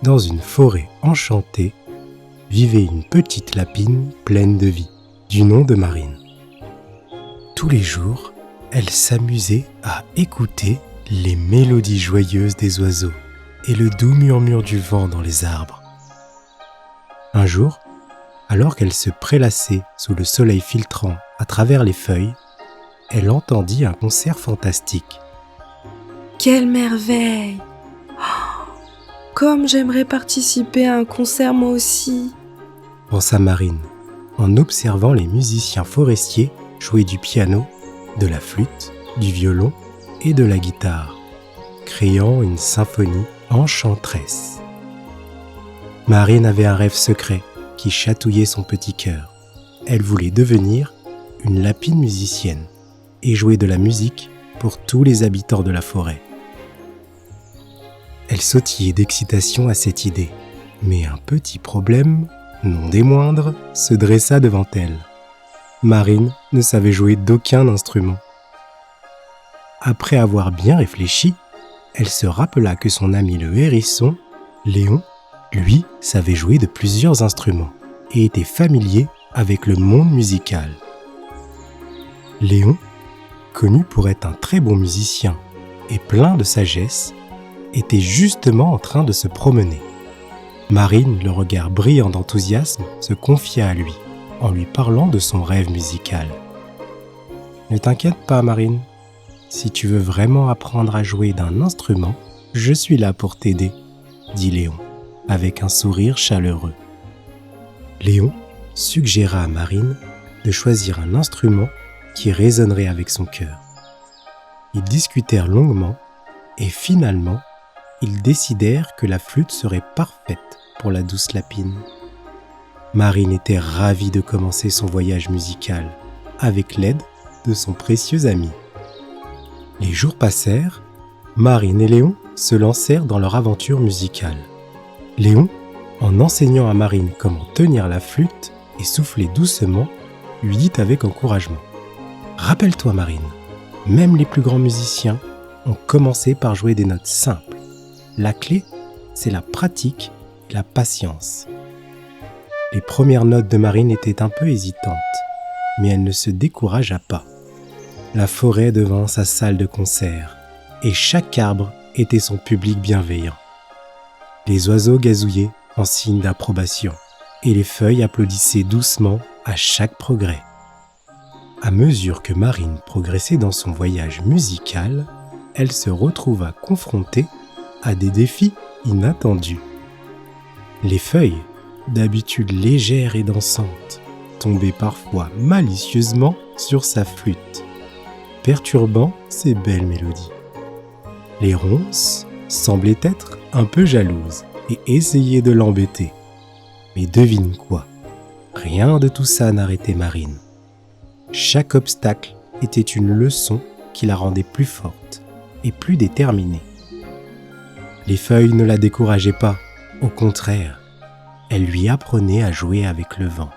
Dans une forêt enchantée, vivait une petite lapine pleine de vie, du nom de Marine. Tous les jours, elle s'amusait à écouter les mélodies joyeuses des oiseaux et le doux murmure du vent dans les arbres. Un jour, alors qu'elle se prélassait sous le soleil filtrant à travers les feuilles, elle entendit un concert fantastique. Quelle merveille! Comme j'aimerais participer à un concert moi aussi! Pensa Marine, en observant les musiciens forestiers jouer du piano, de la flûte, du violon et de la guitare, créant une symphonie enchanteresse. Marine avait un rêve secret qui chatouillait son petit cœur. Elle voulait devenir une lapine musicienne et jouer de la musique pour tous les habitants de la forêt. Elle sautillait d'excitation à cette idée, mais un petit problème, non des moindres, se dressa devant elle. Marine ne savait jouer d'aucun instrument. Après avoir bien réfléchi, elle se rappela que son ami le hérisson, Léon, lui, savait jouer de plusieurs instruments et était familier avec le monde musical. Léon, connu pour être un très bon musicien et plein de sagesse, était justement en train de se promener. Marine, le regard brillant d'enthousiasme, se confia à lui, en lui parlant de son rêve musical. « Ne t'inquiète pas, Marine. Si tu veux vraiment apprendre à jouer d'un instrument, je suis là pour t'aider, » dit Léon, avec un sourire chaleureux. Léon suggéra à Marine de choisir un instrument qui résonnerait avec son cœur. Ils discutèrent longuement et finalement, ils décidèrent que la flûte serait parfaite pour la douce lapine. Marine était ravie de commencer son voyage musical avec l'aide de son précieux ami. Les jours passèrent, Marine et Léon se lancèrent dans leur aventure musicale. Léon, en enseignant à Marine comment tenir la flûte et souffler doucement, lui dit avec encouragement : « Rappelle-toi Marine, même les plus grands musiciens ont commencé par jouer des notes simples. La clé, c'est la pratique et la patience. » Les premières notes de Marine étaient un peu hésitantes, mais elle ne se découragea pas. La forêt devint sa salle de concert, et chaque arbre était son public bienveillant. Les oiseaux gazouillaient en signe d'approbation, et les feuilles applaudissaient doucement à chaque progrès. À mesure que Marine progressait dans son voyage musical, elle se retrouva confrontée à des défis inattendus. Les feuilles, d'habitude légères et dansantes, tombaient parfois malicieusement sur sa flûte, perturbant ses belles mélodies. Les ronces semblaient être un peu jalouses et essayaient de l'embêter. Mais devine quoi, rien de tout ça n'arrêtait Marine. Chaque obstacle était une leçon qui la rendait plus forte et plus déterminée. Les feuilles ne la décourageaient pas, au contraire, elles lui apprenaient à jouer avec le vent,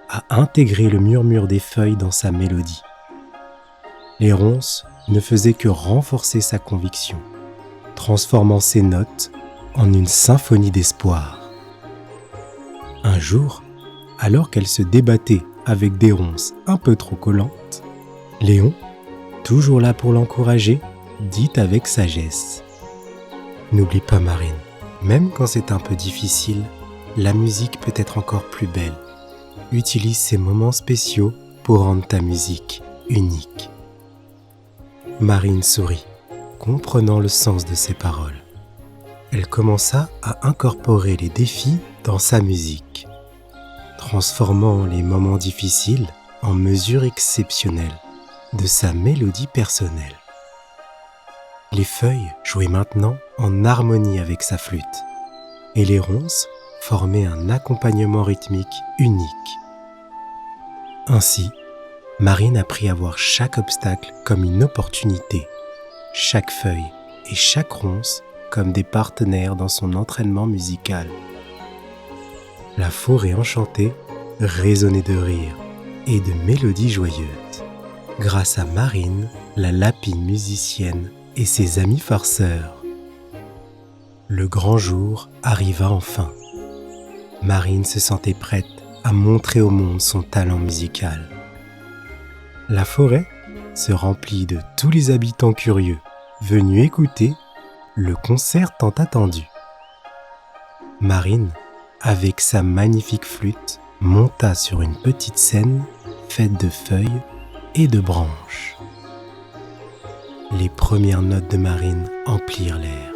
à intégrer le murmure des feuilles dans sa mélodie. Les ronces ne faisaient que renforcer sa conviction, transformant ses notes en une symphonie d'espoir. Un jour, alors qu'elle se débattait avec des ronces un peu trop collantes, Léon, toujours là pour l'encourager, dit avec sagesse : « N'oublie pas Marine, même quand c'est un peu difficile, la musique peut être encore plus belle. Utilise ces moments spéciaux pour rendre ta musique unique. » Marine sourit, comprenant le sens de ces paroles. Elle commença à incorporer les défis dans sa musique, transformant les moments difficiles en mesures exceptionnelles de sa mélodie personnelle. Les feuilles jouaient maintenant en harmonie avec sa flûte, et les ronces formaient un accompagnement rythmique unique. Ainsi, Marine apprit à voir chaque obstacle comme une opportunité, chaque feuille et chaque ronce comme des partenaires dans son entraînement musical. La forêt enchantée résonnait de rires et de mélodies joyeuses, grâce à Marine, la lapine musicienne et ses amis farceurs. Le grand jour arriva enfin. Marine se sentait prête à montrer au monde son talent musical. La forêt se remplit de tous les habitants curieux, venus écouter le concert tant attendu. Marine, avec sa magnifique flûte, monta sur une petite scène faite de feuilles et de branches. Les premières notes de Marine emplirent l'air,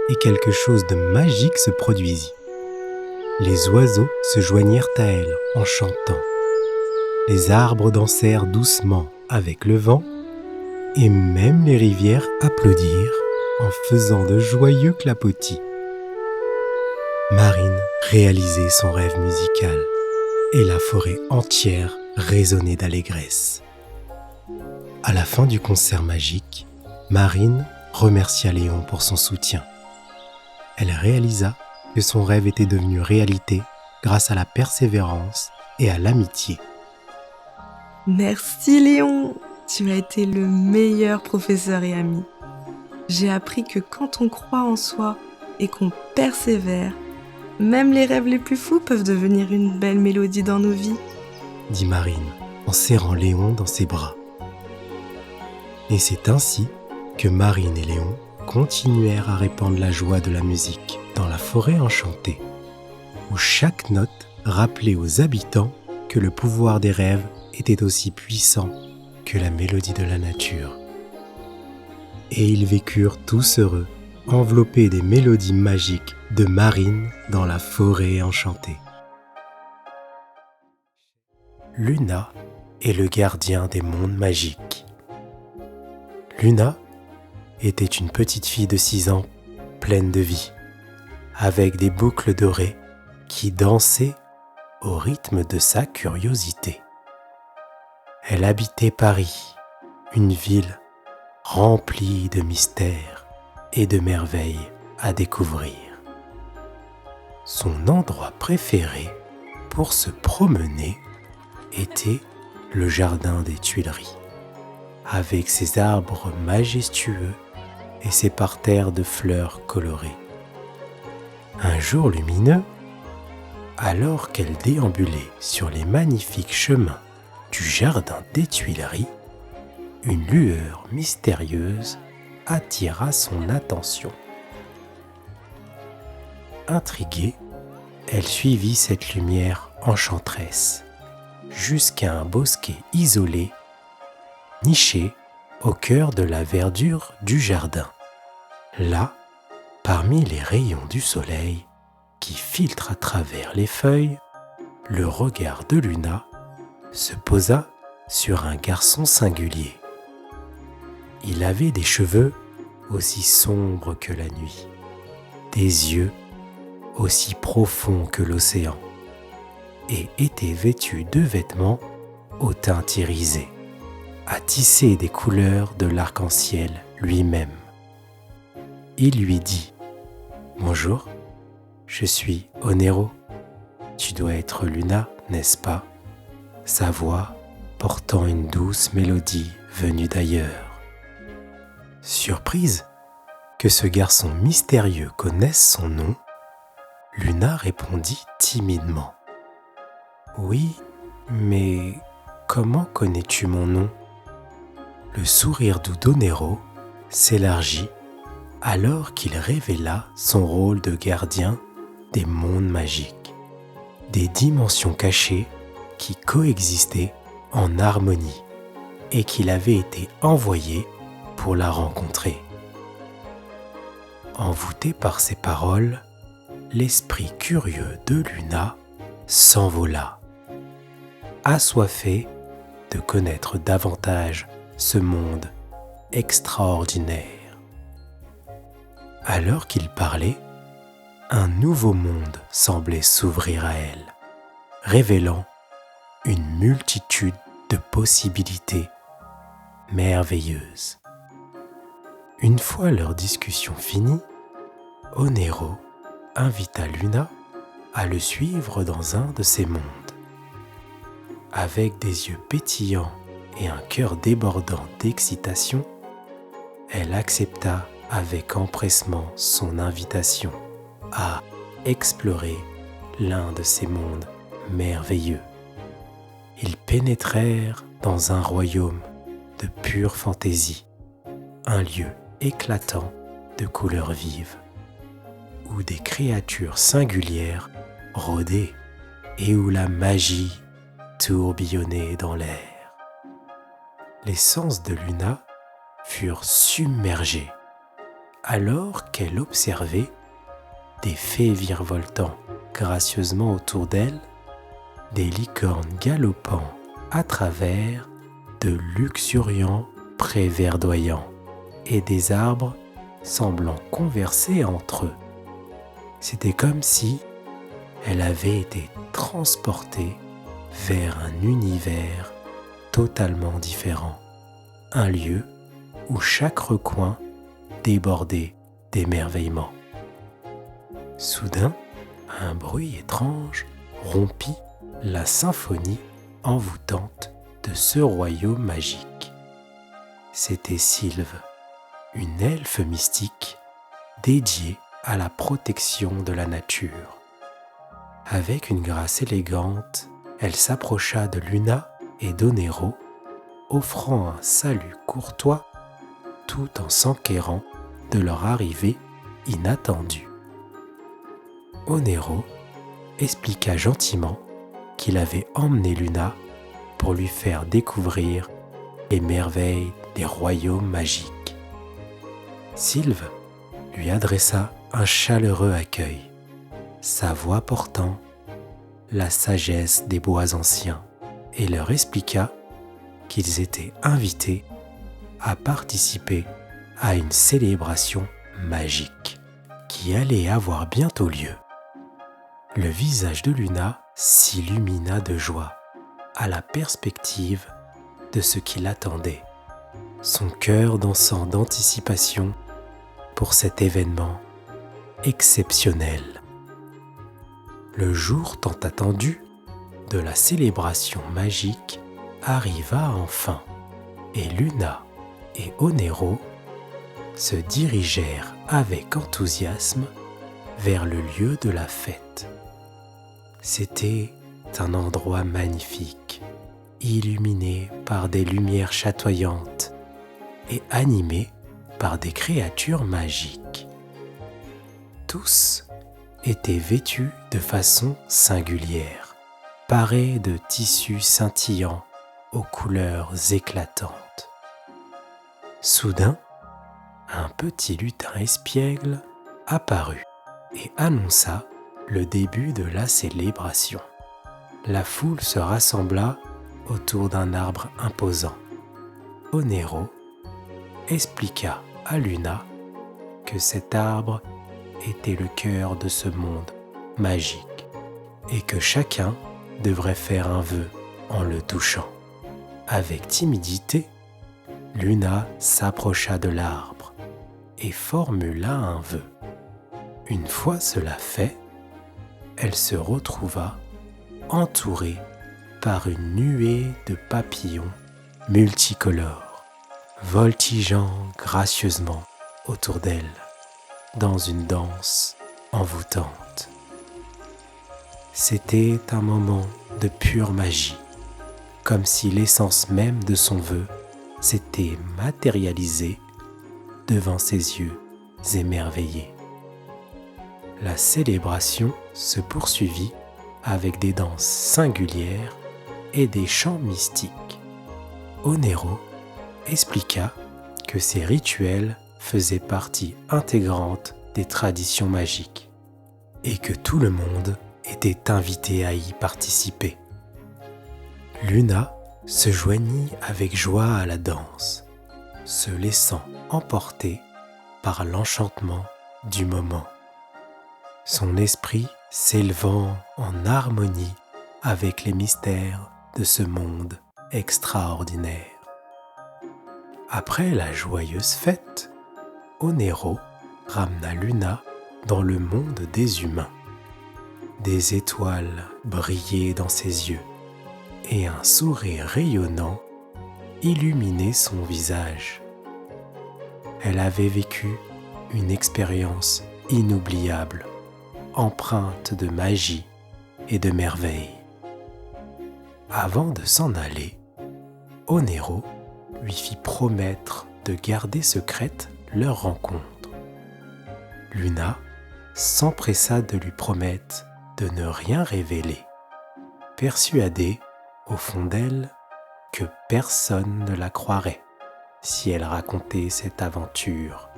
et quelque chose de magique se produisit. Les oiseaux se joignirent à elle en chantant. Les arbres dansèrent doucement avec le vent, et même les rivières applaudirent en faisant de joyeux clapotis. Marine réalisait son rêve musical, et la forêt entière résonnait d'allégresse. À la fin du concert magique, Marine remercia Léon pour son soutien. Elle réalisa que son rêve était devenu réalité grâce à la persévérance et à l'amitié. Merci Léon, tu as été le meilleur professeur et ami. J'ai appris que quand on croit en soi et qu'on persévère, même les rêves les plus fous peuvent devenir une belle mélodie dans nos vies, dit Marine en serrant Léon dans ses bras. Et c'est ainsi que Marine et Léon continuèrent à répandre la joie de la musique dans la forêt enchantée, où chaque note rappelait aux habitants que le pouvoir des rêves était aussi puissant que la mélodie de la nature. Et ils vécurent tous heureux, enveloppés des mélodies magiques de Marine dans la forêt enchantée. Luna est le gardien des mondes magiques. Luna était une petite fille de 6 ans, pleine de vie, avec des boucles dorées qui dansaient au rythme de sa curiosité. Elle habitait Paris, une ville remplie de mystères et de merveilles à découvrir. Son endroit préféré pour se promener était le jardin des Tuileries, avec ses arbres majestueux et ses parterres de fleurs colorées. Un jour lumineux, alors qu'elle déambulait sur les magnifiques chemins du jardin des Tuileries, une lueur mystérieuse attira son attention. Intriguée, elle suivit cette lumière enchanteresse jusqu'à un bosquet isolé, niché au cœur de la verdure du jardin. Là, parmi les rayons du soleil qui filtrent à travers les feuilles, le regard de Luna se posa sur un garçon singulier. Il avait des cheveux aussi sombres que la nuit, des yeux aussi profonds que l'océan, et était vêtu de vêtements au teint irisé, à tisser des couleurs de l'arc-en-ciel lui-même. Il lui dit « Bonjour, je suis Onero. Tu dois être Luna, n'est-ce pas ?» Sa voix portant une douce mélodie venue d'ailleurs. Surprise que ce garçon mystérieux connaisse son nom, Luna répondit timidement. « Oui, mais comment connais-tu mon nom ?» Le sourire doux d'Onero s'élargit alors qu'il révéla son rôle de gardien des mondes magiques, des dimensions cachées qui coexistaient en harmonie et qu'il avait été envoyé pour la rencontrer. Envoûté par ces paroles, l'esprit curieux de Luna s'envola, assoiffé de connaître davantage ce monde extraordinaire. Alors qu'il parlait, un nouveau monde semblait s'ouvrir à elle, révélant une multitude de possibilités merveilleuses. Une fois leur discussion finie, Onero invita Luna à le suivre dans un de ces mondes. Avec des yeux pétillants et un cœur débordant d'excitation, elle accepta avec empressement son invitation à explorer l'un de ces mondes merveilleux. Ils pénétrèrent dans un royaume de pure fantaisie, un lieu éclatant de couleurs vives, où des créatures singulières rôdaient et où la magie tourbillonnait dans l'air. Les sens de Luna furent submergés alors qu'elle observait des fées virevoltant gracieusement autour d'elle, des licornes galopant à travers de luxuriants prés verdoyants et des arbres semblant converser entre eux. C'était comme si elle avait été transportée vers un univers totalement différent, un lieu où chaque recoin débordait d'émerveillement. Soudain, un bruit étrange rompit la symphonie envoûtante de ce royaume magique. C'était Sylve, une elfe mystique dédiée à la protection de la nature. Avec une grâce élégante, elle s'approcha de Luna et d'Onero, offrant un salut courtois tout en s'enquérant de leur arrivée inattendue. Onero expliqua gentiment qu'il avait emmené Luna pour lui faire découvrir les merveilles des royaumes magiques. Sylve lui adressa un chaleureux accueil, sa voix portant la sagesse des bois anciens, et leur expliqua qu'ils étaient invités à participer à une célébration magique qui allait avoir bientôt lieu. Le visage de Luna s'illumina de joie à la perspective de ce qui l'attendait, son cœur dansant d'anticipation pour cet événement exceptionnel. Le jour tant attendu de la célébration magique arriva enfin, et Luna et Onero se dirigèrent avec enthousiasme vers le lieu de la fête. C'était un endroit magnifique, illuminé par des lumières chatoyantes et animé par des créatures magiques. Tous étaient vêtus de façon singulière, parés de tissus scintillants aux couleurs éclatantes. Soudain, un petit lutin espiègle apparut et annonça le début de la célébration. La foule se rassembla autour d'un arbre imposant. Onero expliqua à Luna que cet arbre était le cœur de ce monde magique et que chacun devrait faire un vœu en le touchant. Avec timidité, Luna s'approcha de l'arbre et formula un vœu. Une fois cela fait, elle se retrouva entourée par une nuée de papillons multicolores, voltigeant gracieusement autour d'elle dans une danse envoûtante. C'était un moment de pure magie, comme si l'essence même de son vœu s'était matérialisée devant ses yeux émerveillés. La célébration se poursuivit avec des danses singulières et des chants mystiques. Onero expliqua que ces rituels faisaient partie intégrante des traditions magiques et que tout le monde était invité à y participer. Luna se joignit avec joie à la danse, se laissant emporter par l'enchantement du moment, son esprit s'élevant en harmonie avec les mystères de ce monde extraordinaire. Après la joyeuse fête, Onero ramena Luna dans le monde des humains. Des étoiles brillaient dans ses yeux et un sourire rayonnant illuminait son visage. Elle avait vécu une expérience inoubliable, empreinte de magie et de merveille. Avant de s'en aller, Onero lui fit promettre de garder secrète leur rencontre. Luna s'empressa de lui promettre de ne rien révéler, persuadée, au fond d'elle, que personne ne la croirait si elle racontait cette aventure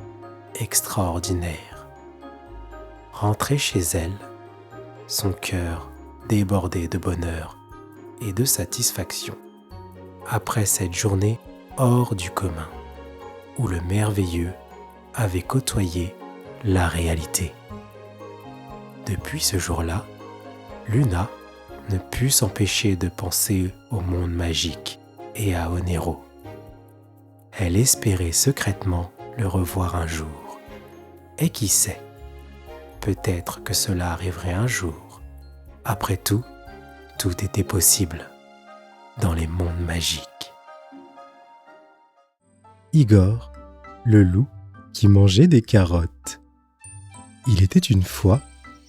extraordinaire. Rentrée chez elle, son cœur débordait de bonheur et de satisfaction après cette journée hors du commun, où le merveilleux avait côtoyé la réalité. Depuis ce jour-là, Luna ne put s'empêcher de penser au monde magique et à Onero. Elle espérait secrètement le revoir un jour. Et qui sait, peut-être que cela arriverait un jour. Après tout, tout était possible dans les mondes magiques. Igor, le loup qui mangeait des carottes. Il était une fois,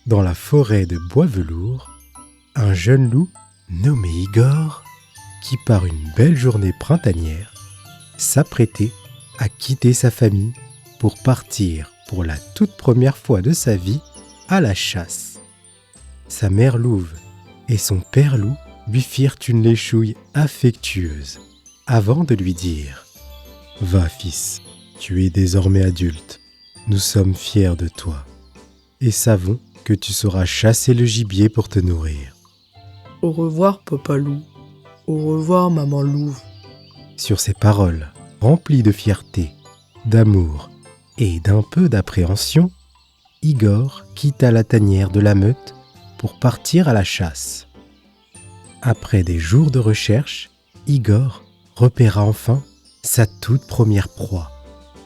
dans la forêt de Bois-Velours, un jeune loup nommé Igor qui, par une belle journée printanière, s'apprêtait à quitter sa famille pour partir pour la toute première fois de sa vie à la chasse. Sa mère louve et son père loup lui firent une léchouille affectueuse avant de lui dire « Va, fils, tu es désormais adulte. Nous sommes fiers de toi et savons que tu sauras chasser le gibier pour te nourrir. » Au revoir, papa loup. Au revoir, maman louve. Sur ces paroles, remplies de fierté, d'amour et d'un peu d'appréhension, Igor quitta la tanière de la meute pour partir à la chasse. Après des jours de recherche, Igor repéra enfin sa toute première proie,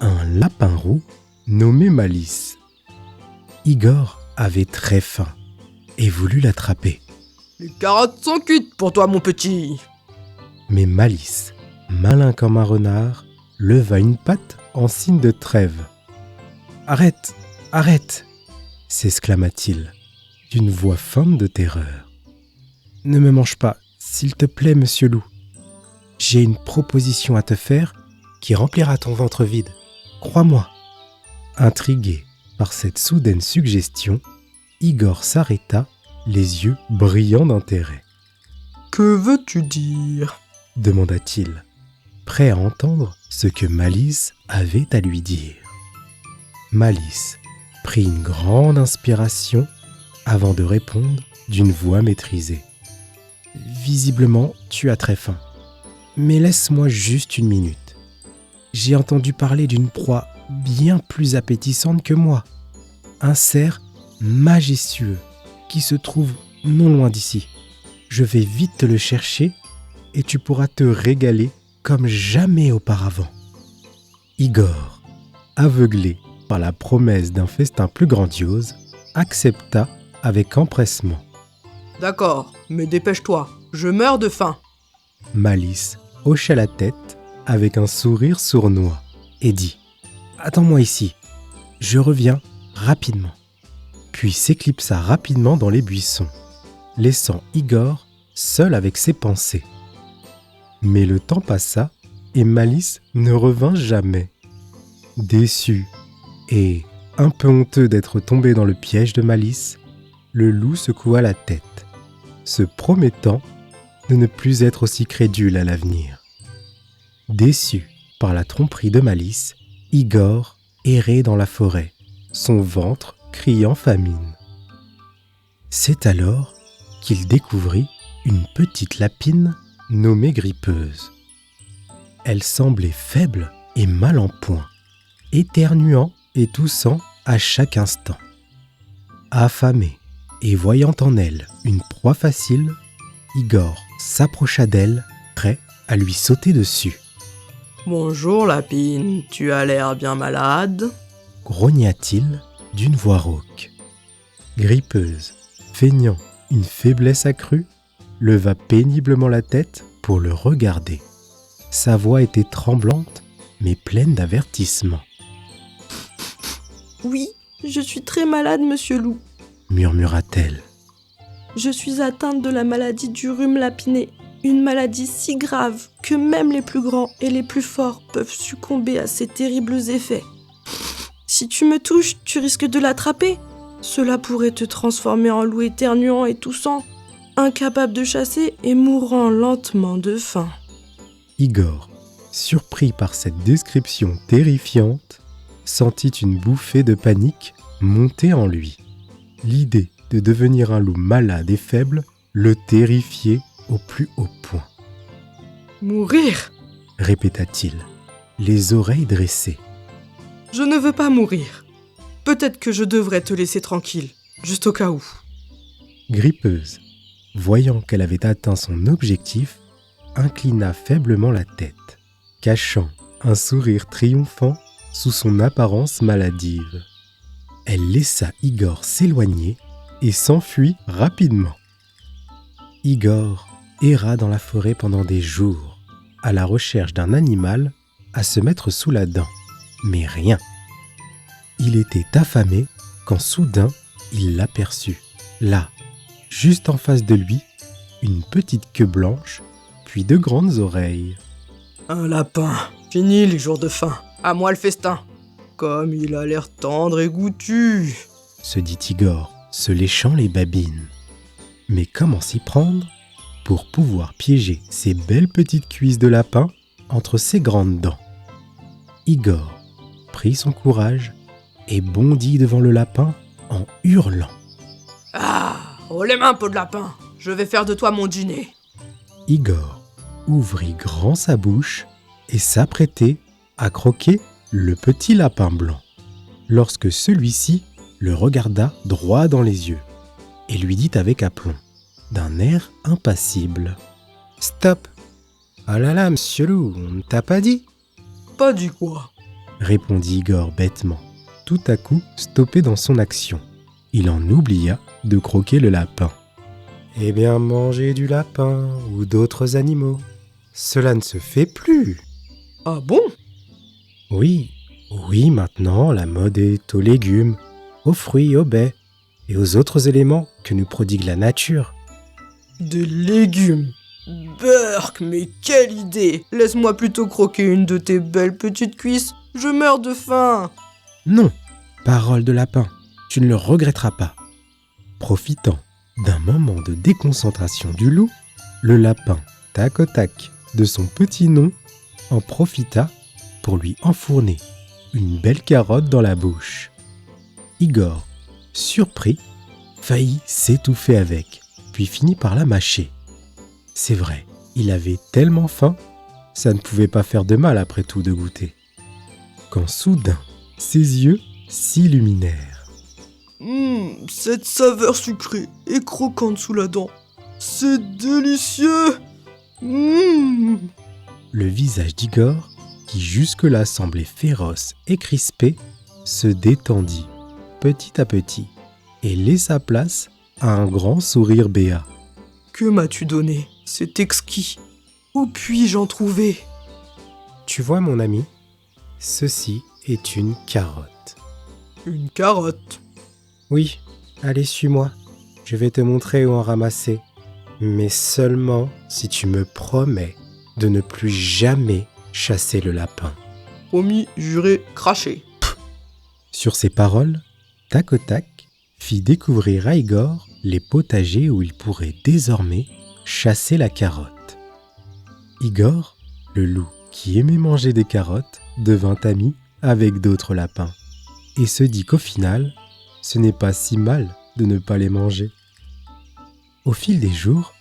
un lapin roux nommé Malice. Igor avait très faim et voulut l'attraper. Les carottes sont cuites pour toi, mon petit. Mais Malice, malin comme un renard, leva une patte en signe de trêve. « Arrête, arrête !» s'exclama-t-il, d'une voix feinte de terreur. « Ne me mange pas, s'il te plaît, monsieur loup. J'ai une proposition à te faire qui remplira ton ventre vide. Crois-moi. » Intrigué par cette soudaine suggestion, Igor s'arrêta, les yeux brillants d'intérêt. « Que veux-tu dire ?» demanda-t-il, prêt à entendre ce que Malice avait à lui dire. Malice prit une grande inspiration avant de répondre d'une voix maîtrisée. « Visiblement, tu as très faim. Mais laisse-moi juste une minute. J'ai entendu parler d'une proie bien plus appétissante que moi. Un cerf majestueux qui se trouve non loin d'ici. Je vais vite te le chercher et tu pourras te régaler comme jamais auparavant. » Igor, aveuglé par la promesse d'un festin plus grandiose, accepta avec empressement. « D'accord, mais dépêche-toi, je meurs de faim. » Malice hocha la tête avec un sourire sournois et dit « Attends-moi ici, je reviens rapidement. » Puis s'éclipsa rapidement dans les buissons, laissant Igor seul avec ses pensées. Mais le temps passa et Malice ne revint jamais. Déçu et un peu honteux d'être tombé dans le piège de Malice, le loup secoua la tête, se promettant de ne plus être aussi crédule à l'avenir. Déçu par la tromperie de Malice, Igor errait dans la forêt, son ventre criant famine. C'est alors qu'il découvrit une petite lapine nommée Grippeuse. Elle semblait faible et mal en point, éternuant et toussant à chaque instant. Affamé et voyant en elle une proie facile, Igor s'approcha d'elle, prêt à lui sauter dessus. « Bonjour, lapine, tu as l'air bien malade. » grogna-t-il d'une voix rauque. Grippeuse, feignant une faiblesse accrue, leva péniblement la tête pour le regarder. Sa voix était tremblante, mais pleine d'avertissement. Oui, je suis très malade, monsieur Loup. murmura-t-elle. Je suis atteinte de la maladie du rhume lapiné. Une maladie si grave que même les plus grands et les plus forts peuvent succomber à ses terribles effets. Si tu me touches, tu risques de l'attraper. Cela pourrait te transformer en loup éternuant et toussant, incapable de chasser et mourant lentement de faim. Igor, surpris par cette description terrifiante, sentit une bouffée de panique monter en lui. L'idée de devenir un loup malade et faible le terrifiait au plus haut point. « Mourir ? Répéta-t-il, les oreilles dressées. Je ne veux pas mourir. Peut-être que je devrais te laisser tranquille, juste au cas où. » Grippeuse, voyant qu'elle avait atteint son objectif, inclina faiblement la tête, cachant un sourire triomphant sous son apparence maladive. Elle laissa Igor s'éloigner et s'enfuit rapidement. Igor erra dans la forêt pendant des jours, à la recherche d'un animal à se mettre sous la dent, mais rien. Il était affamé quand soudain il l'aperçut, là, juste en face de lui, une petite queue blanche, puis de grandes oreilles. Un lapin. Fini les jours de faim. À moi le festin. Comme il a l'air tendre et goûtu, se dit Igor, se léchant les babines. Mais comment s'y prendre pour pouvoir piéger ces belles petites cuisses de lapin entre ses grandes dents? Igor prit son courage et bondit devant le lapin en hurlant. « Ah, oh les mains, peau de lapin. Je vais faire de toi mon dîner. » Igor ouvrit grand sa bouche et s'apprêtait à croquer le petit lapin blanc, lorsque celui-ci le regarda droit dans les yeux et lui dit avec aplomb, d'un air impassible: « Stop! Oh là là, monsieur Loup, on ne t'a pas dit ?» « Pas dit quoi ?» répondit Igor bêtement, tout à coup stoppé dans son action. Il en oublia de croquer le lapin. « Eh bien, manger du lapin ou d'autres animaux, cela ne se fait plus. » « Ah bon ?» Oui, maintenant la mode est aux légumes, aux fruits, aux baies et aux autres éléments que nous prodigue la nature. Des légumes. Berk, mais quelle idée! Laisse-moi plutôt croquer une de tes belles petites cuisses. Je meurs de faim. Non, parole de lapin, tu ne le regretteras pas. Profitant d'un moment de déconcentration du loup, le lapin, tac au tac, de son petit nom, en profita pour lui enfourner une belle carotte dans la bouche. Igor, surpris, faillit s'étouffer avec, puis finit par la mâcher. C'est vrai, il avait tellement faim, ça ne pouvait pas faire de mal après tout de goûter. Quand soudain, ses yeux s'illuminèrent. Cette saveur sucrée et croquante sous la dent, c'est délicieux. Le visage d'Igor, qui jusque-là semblait féroce et crispé, se détendit petit à petit et laissa place à un grand sourire béat. Que m'as-tu donné? C'est exquis. Où puis-je en trouver? Tu vois, mon ami, ceci est une carotte. Une carotte? Oui, allez, suis-moi. Je vais te montrer où en ramasser. Mais seulement si tu me promets de ne plus jamais chasser le lapin. Promis, juré, craché. Sur ces paroles, Tac au Tac fit découvrir à Igor les potagers où il pourrait désormais chasser la carotte. Igor, le loup qui aimait manger des carottes, devint ami avec d'autres lapins et se dit qu'au final, ce n'est pas si mal de ne pas les manger. Au fil des jours,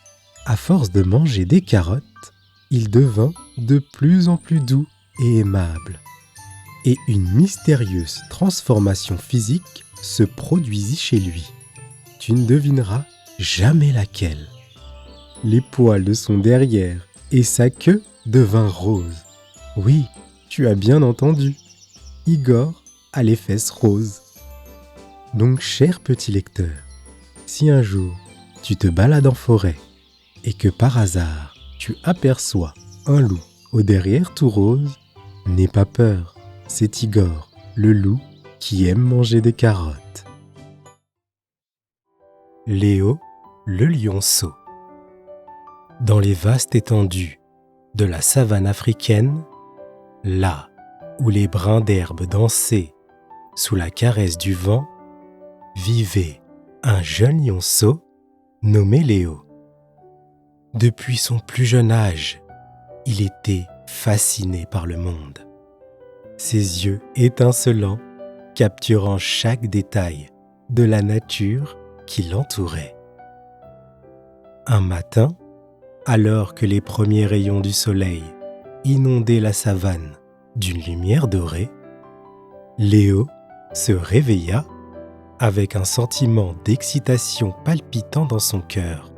à force de manger des carottes, il devint de plus en plus doux et aimable. Et une mystérieuse transformation physique se produisit chez lui. Tu ne devineras jamais laquelle. Les poils de son derrière et sa queue devinrent roses. Oui, tu as bien entendu. Igor a les fesses roses. Donc, cher petit lecteur, si un jour tu te balades en forêt et que par hasard tu aperçois un loup au derrière tout rose, n'aie pas peur, c'est Igor, le loup, qui aime manger des carottes. Léo, le lionceau. Dans les vastes étendues de la savane africaine, là où les brins d'herbe dansaient sous la caresse du vent, vivait un jeune lionceau nommé Léo. Depuis son plus jeune âge, il était fasciné par le monde. Ses yeux étincelants capturant chaque détail de la nature qui l'entourait. Un matin, alors que les premiers rayons du soleil inondaient la savane d'une lumière dorée, Léo se réveilla avec un sentiment d'excitation palpitant dans son cœur.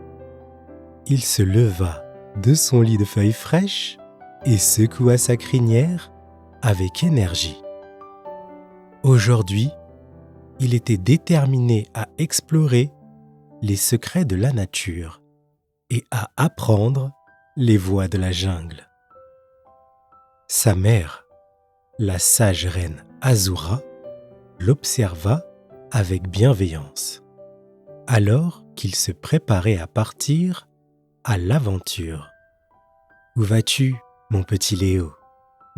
Il se leva de son lit de feuilles fraîches et secoua sa crinière avec énergie. Aujourd'hui, il était déterminé à explorer les secrets de la nature et à apprendre les voies de la jungle. Sa mère, la sage reine Azura, l'observa avec bienveillance, alors qu'il se préparait à partir à l'aventure. « Où vas-tu, mon petit Léo ?»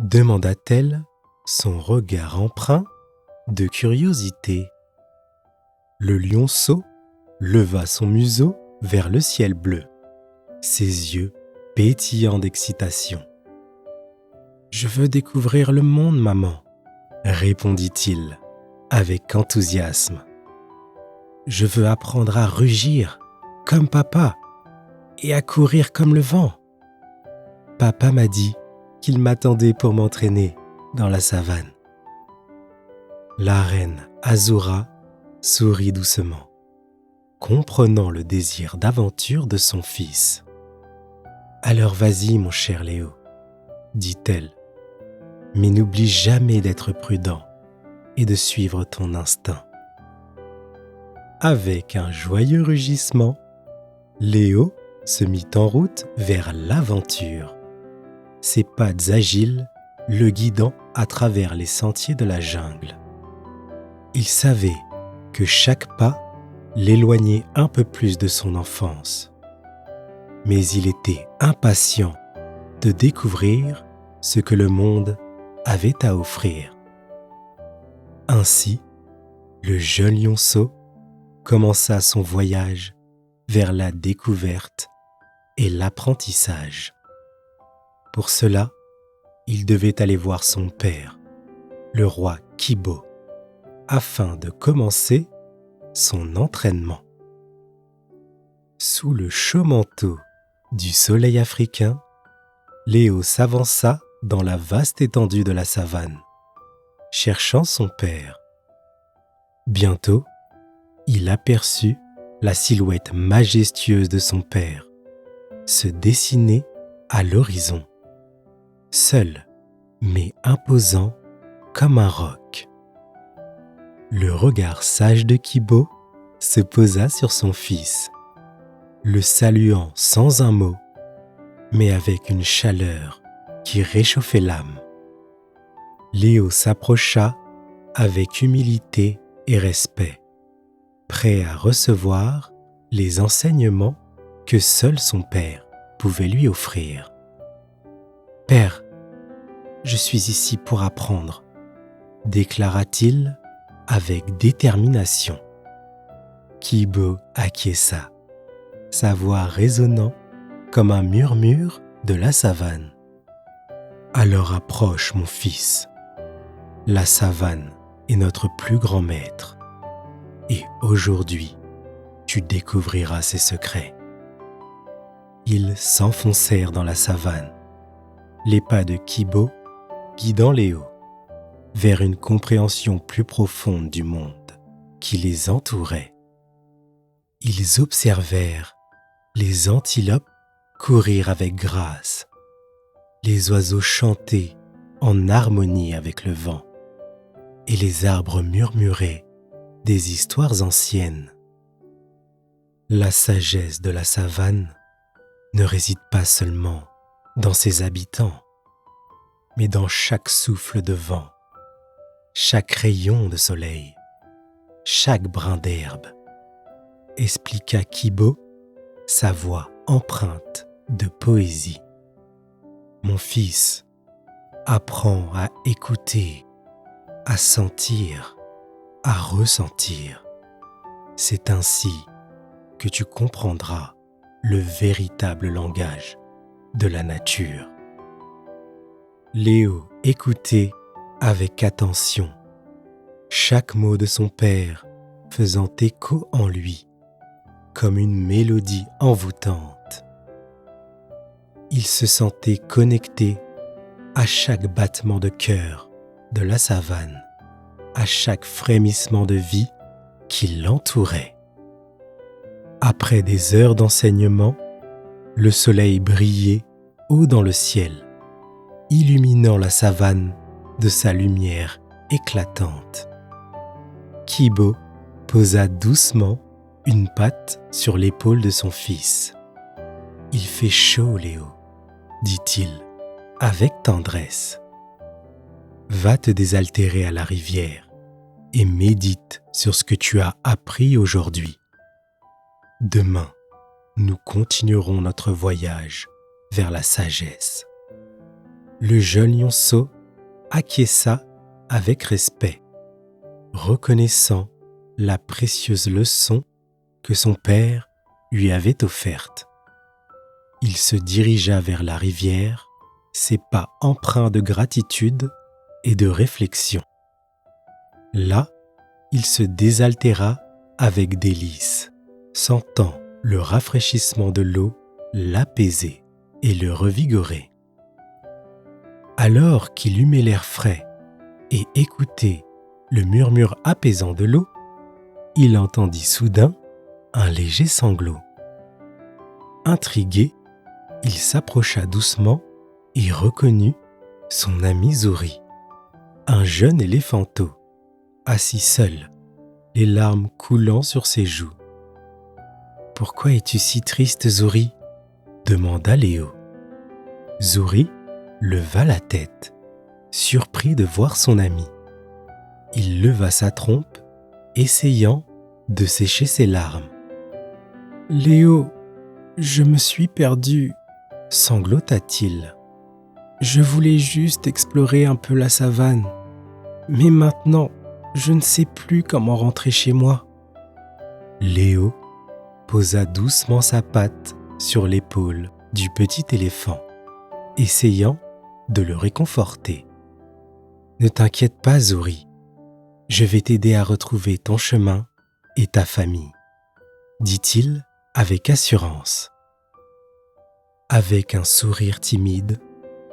demanda-t-elle, son regard empreint de curiosité. Le lionceau leva son museau vers le ciel bleu, ses yeux pétillants d'excitation. « Je veux découvrir le monde, maman, » répondit-il avec enthousiasme. « Je veux apprendre à rugir comme papa et à courir comme le vent. Papa m'a dit qu'il m'attendait pour m'entraîner dans la savane. » La reine Azura sourit doucement, comprenant le désir d'aventure de son fils. « Alors vas-y, mon cher Léo, » dit-elle, « mais n'oublie jamais d'être prudent et de suivre ton instinct. » Avec un joyeux rugissement, Léo se mit en route vers l'aventure, ses pattes agiles le guidant à travers les sentiers de la jungle. Il savait que chaque pas l'éloignait un peu plus de son enfance, mais il était impatient de découvrir ce que le monde avait à offrir. Ainsi, le jeune lionceau commença son voyage vers la découverte et l'apprentissage. Pour cela, il devait aller voir son père, le roi Kibo, afin de commencer son entraînement. Sous le chaud manteau du soleil africain, Léo s'avança dans la vaste étendue de la savane, cherchant son père. Bientôt, il aperçut la silhouette majestueuse de son père se dessiner à l'horizon, seul mais imposant comme un roc. Le regard sage de Kibo se posa sur son fils, le saluant sans un mot, mais avec une chaleur qui réchauffait l'âme. Léo s'approcha avec humilité et respect, prêt à recevoir les enseignements que seul son père pouvait lui offrir. « Père, je suis ici pour apprendre, » déclara-t-il avec détermination. Kibo acquiesça, sa voix résonnant comme un murmure de la savane. « Alors approche, mon fils. La savane est notre plus grand maître. Et aujourd'hui, tu découvriras ses secrets. » Ils s'enfoncèrent dans la savane, les pas de Kibo guidant Léo vers une compréhension plus profonde du monde qui les entourait. Ils observèrent les antilopes courir avec grâce, les oiseaux chanter en harmonie avec le vent et les arbres murmurer des histoires anciennes. La sagesse de la savane ne réside pas seulement dans ses habitants, mais dans chaque souffle de vent, chaque rayon de soleil, chaque brin d'herbe, expliqua Kibo, sa voix empreinte de poésie. Mon fils, apprends à écouter, à sentir, à ressentir. C'est ainsi que tu comprendras le véritable langage de la nature. Léo écoutait avec attention, chaque mot de son père faisant écho en lui, comme une mélodie envoûtante. Il se sentait connecté à chaque battement de cœur de la savane, à chaque frémissement de vie qui l'entourait. Après des heures d'enseignement, le soleil brillait haut dans le ciel, illuminant la savane de sa lumière éclatante. Kibo posa doucement une patte sur l'épaule de son fils. « Il fait chaud, Léo, » dit-il avec tendresse. « Va te désaltérer à la rivière et médite sur ce que tu as appris aujourd'hui. Demain, nous continuerons notre voyage vers la sagesse. » Le jeune lionceau acquiesça avec respect, reconnaissant la précieuse leçon que son père lui avait offerte. Il se dirigea vers la rivière, ses pas empreints de gratitude et de réflexion. Là, il se désaltéra avec délice, sentant le rafraîchissement de l'eau l'apaiser et le revigorer. Alors qu'il humait l'air frais et écoutait le murmure apaisant de l'eau, il entendit soudain un léger sanglot. Intrigué, il s'approcha doucement et reconnut son ami Zuri, un jeune éléphanteau, assis seul, les larmes coulant sur ses joues. « Pourquoi es-tu si triste, Zuri ?» demanda Léo. Zuri leva la tête, surpris de voir son ami. Il leva sa trompe, essayant de sécher ses larmes. « Léo, je me suis perdu, » sanglota-t-il. « Je voulais juste explorer un peu la savane, mais maintenant, je ne sais plus comment rentrer chez moi. » Léo posa doucement sa patte sur l'épaule du petit éléphant, essayant de le réconforter. « Ne t'inquiète pas, Zuri, je vais t'aider à retrouver ton chemin et ta famille, » dit-il avec assurance. Avec un sourire timide,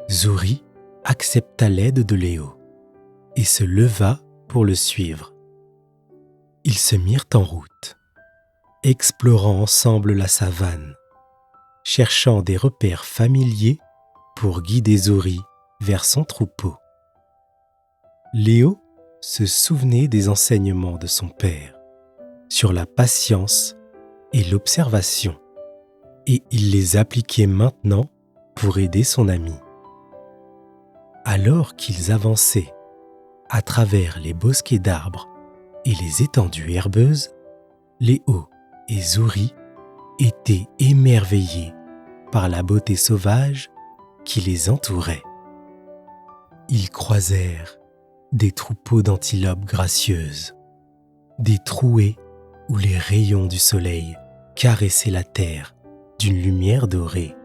Zuri accepta l'aide de Léo et se leva pour le suivre. Ils se mirent en route, explorant ensemble la savane, cherchant des repères familiers pour guider Zuri vers son troupeau. Léo se souvenait des enseignements de son père sur la patience et l'observation, et il les appliquait maintenant pour aider son ami. Alors qu'ils avançaient à travers les bosquets d'arbres et les étendues herbeuses, Léo et Zuri étaient émerveillés par la beauté sauvage qui les entourait. Ils croisèrent des troupeaux d'antilopes gracieuses, des trouées où les rayons du soleil caressaient la terre d'une lumière dorée,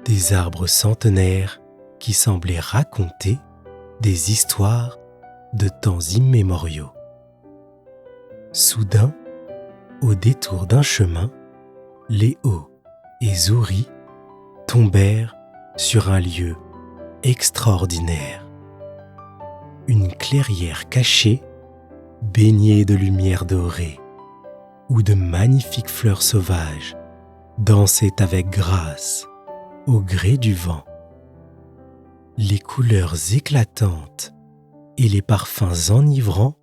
des arbres centenaires qui semblaient raconter des histoires de temps immémoriaux. Soudain, au détour d'un chemin, Léo et Zuri tombèrent sur un lieu extraordinaire. Une clairière cachée, baignée de lumière dorée, où de magnifiques fleurs sauvages dansaient avec grâce au gré du vent. Les couleurs éclatantes et les parfums enivrants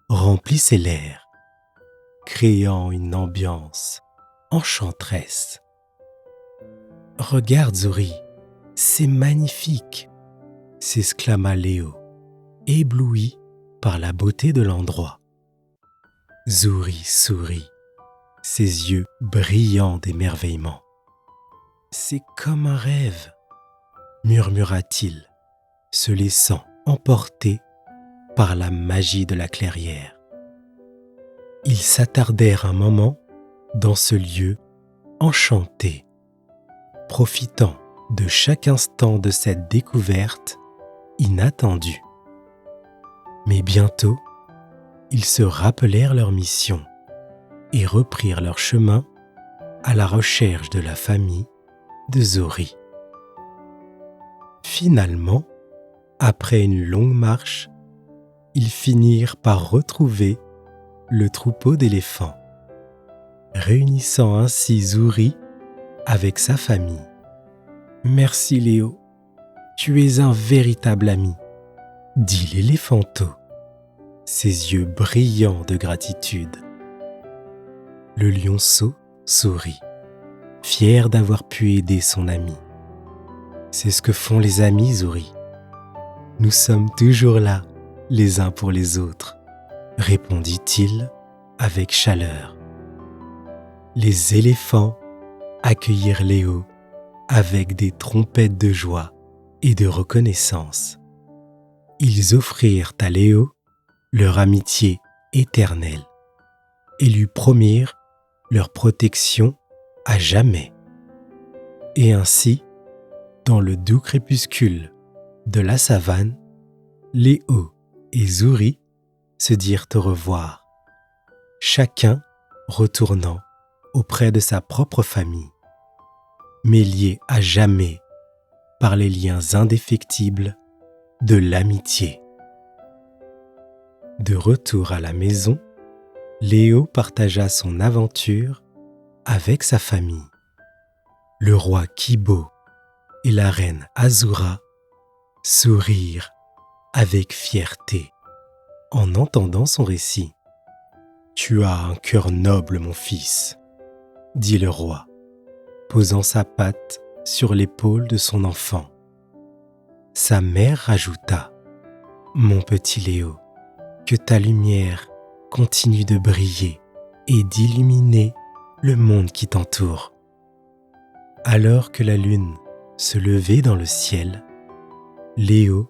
remplissaient l'air, créant une ambiance enchanteresse. « Regarde, Zuri, c'est magnifique !» s'exclama Léo, ébloui par la beauté de l'endroit. Zuri sourit, ses yeux brillants d'émerveillement. « C'est comme un rêve », murmura-t-il, se laissant emporter par la magie de la clairière. Ils s'attardèrent un moment dans ce lieu enchanté, profitant de chaque instant de cette découverte inattendue. Mais bientôt, ils se rappelèrent leur mission et reprirent leur chemin à la recherche de la famille de Zuri. Finalement, après une longue marche, ils finirent par retrouver le troupeau d'éléphants, réunissant ainsi Zuri avec sa famille. « Merci Léo, tu es un véritable ami », dit l'éléphanteau, ses yeux brillants de gratitude. Le lionceau sourit, fier d'avoir pu aider son ami. « C'est ce que font les amis, Zuri. Nous sommes toujours là, les uns pour les autres, » répondit-il avec chaleur. Les éléphants accueillirent Léo avec des trompettes de joie et de reconnaissance. Ils offrirent à Léo leur amitié éternelle et lui promirent leur protection à jamais. Et ainsi, dans le doux crépuscule de la savane, Léo et Zuri se dirent au revoir, chacun retournant auprès de sa propre famille, mais liés à jamais par les liens indéfectibles de l'amitié. De retour à la maison, Léo partagea son aventure avec sa famille. Le roi Kibo et la reine Azura sourirent avec fierté en entendant son récit. « Tu as un cœur noble, mon fils, » dit le roi, posant sa patte sur l'épaule de son enfant. Sa mère rajouta : « Mon petit Léo, que ta lumière continue de briller et d'illuminer le monde qui t'entoure. » Alors que la lune se levait dans le ciel, Léo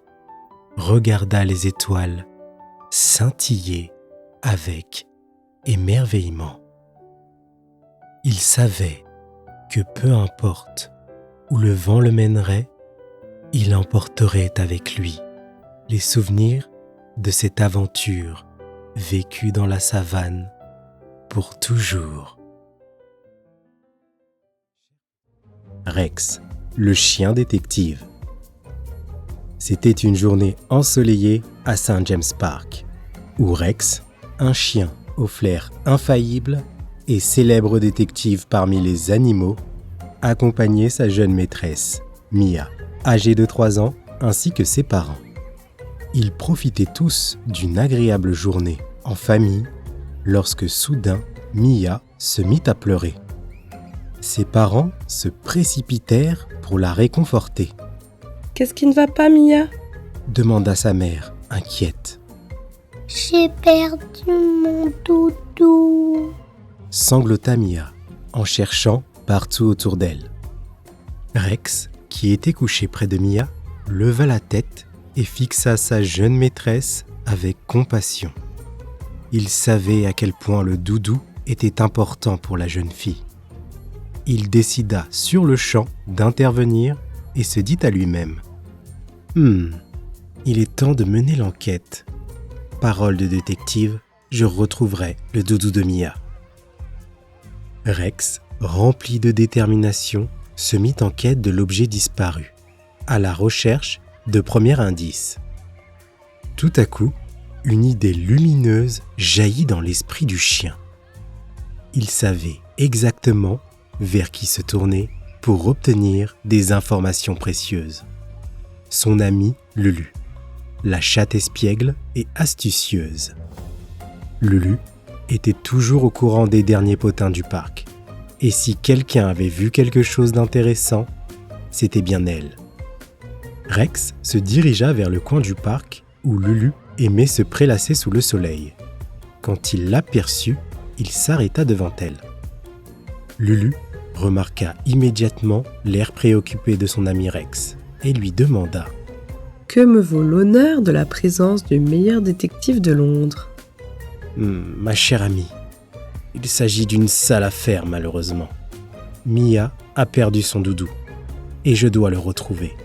regarda les étoiles scintiller avec émerveillement. Il savait que peu importe où le vent le mènerait, il emporterait avec lui les souvenirs de cette aventure vécue dans la savane pour toujours. Rex, le chien détective. C'était une journée ensoleillée à St. James Park, où Rex, un chien au flair infaillible et célèbre détective parmi les animaux, accompagnait sa jeune maîtresse, Mia, âgée de 3 ans, ainsi que ses parents. Ils profitaient tous d'une agréable journée en famille lorsque soudain Mia se mit à pleurer. Ses parents se précipitèrent pour la réconforter. « Qu'est-ce qui ne va pas, Mia ?» demanda sa mère, inquiète. « J'ai perdu mon doudou !» sanglota Mia, en cherchant partout autour d'elle. Rex, qui était couché près de Mia, leva la tête et fixa sa jeune maîtresse avec compassion. Il savait à quel point le doudou était important pour la jeune fille. Il décida sur le champ d'intervenir et se dit à lui-même : « il est temps de mener l'enquête. Parole de détective, je retrouverai le doudou de Mia. » Rex, rempli de détermination, se mit en quête de l'objet disparu, à la recherche de premiers indices. Tout à coup, une idée lumineuse jaillit dans l'esprit du chien. Il savait exactement vers qui se tourner pour obtenir des informations précieuses. Son ami Lulu, la chatte espiègle et astucieuse. Lulu était toujours au courant des derniers potins du parc. Et si quelqu'un avait vu quelque chose d'intéressant, c'était bien elle. Rex se dirigea vers le coin du parc où Lulu aimait se prélasser sous le soleil. Quand il l'aperçut, il s'arrêta devant elle. Lulu remarqua immédiatement l'air préoccupé de son ami Rex et lui demanda « Que me vaut l'honneur de la présence du meilleur détective de Londres ?» Ma chère amie, il s'agit d'une sale affaire malheureusement. Mia a perdu son doudou et je dois le retrouver.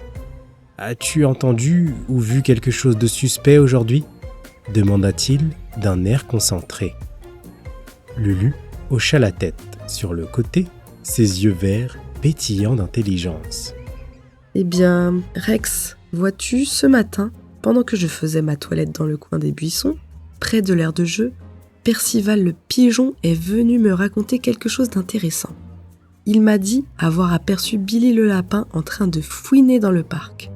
As-tu entendu ou vu quelque chose de suspect aujourd'hui ? Demanda-t-il d'un air concentré. Lulu hocha la tête sur le côté, ses yeux verts pétillants d'intelligence. Eh bien, Rex, vois-tu, ce matin, pendant que je faisais ma toilette dans le coin des buissons, près de l'aire de jeu, Percival le pigeon est venu me raconter quelque chose d'intéressant. Il m'a dit avoir aperçu Billy le lapin en train de fouiner dans le parc.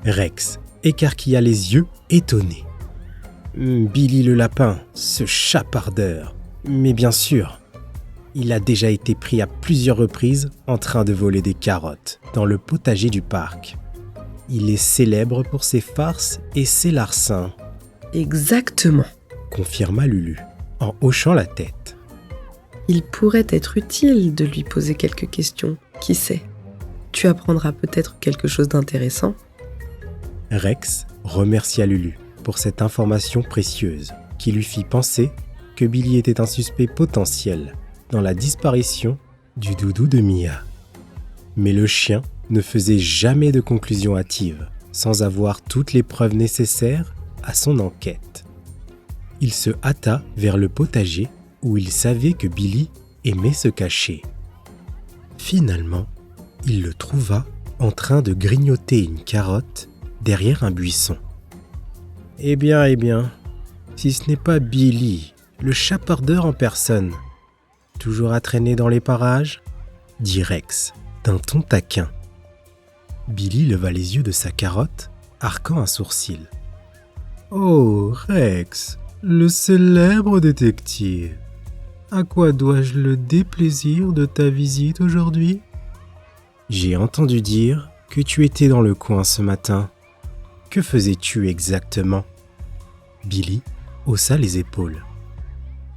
Rex écarquilla les yeux, étonné. Billy le lapin, ce chapardeur. Mais bien sûr, il a déjà été pris à plusieurs reprises en train de voler des carottes dans le potager du parc. Il est célèbre pour ses farces et ses larcins. Exactement, confirma Lulu, en hochant la tête. Il pourrait être utile de lui poser quelques questions, qui sait ? Tu apprendras peut-être quelque chose d'intéressant. Rex remercia Lulu pour cette information précieuse qui lui fit penser que Billy était un suspect potentiel dans la disparition du doudou de Mia. Mais le chien ne faisait jamais de conclusion hâtive sans avoir toutes les preuves nécessaires à son enquête. Il se hâta vers le potager où il savait que Billy aimait se cacher. Finalement, il le trouva en train de grignoter une carotte derrière un buisson. Eh bien, si ce n'est pas Billy, le chapardeur en personne, toujours à traîner dans les parages, dit Rex d'un ton taquin. Billy leva les yeux de sa carotte, arquant un sourcil. Oh, Rex, le célèbre détective. À quoi dois-je le déplaisir de ta visite aujourd'hui ? J'ai entendu dire que tu étais dans le coin ce matin. Que faisais-tu exactement ? Billy haussa les épaules.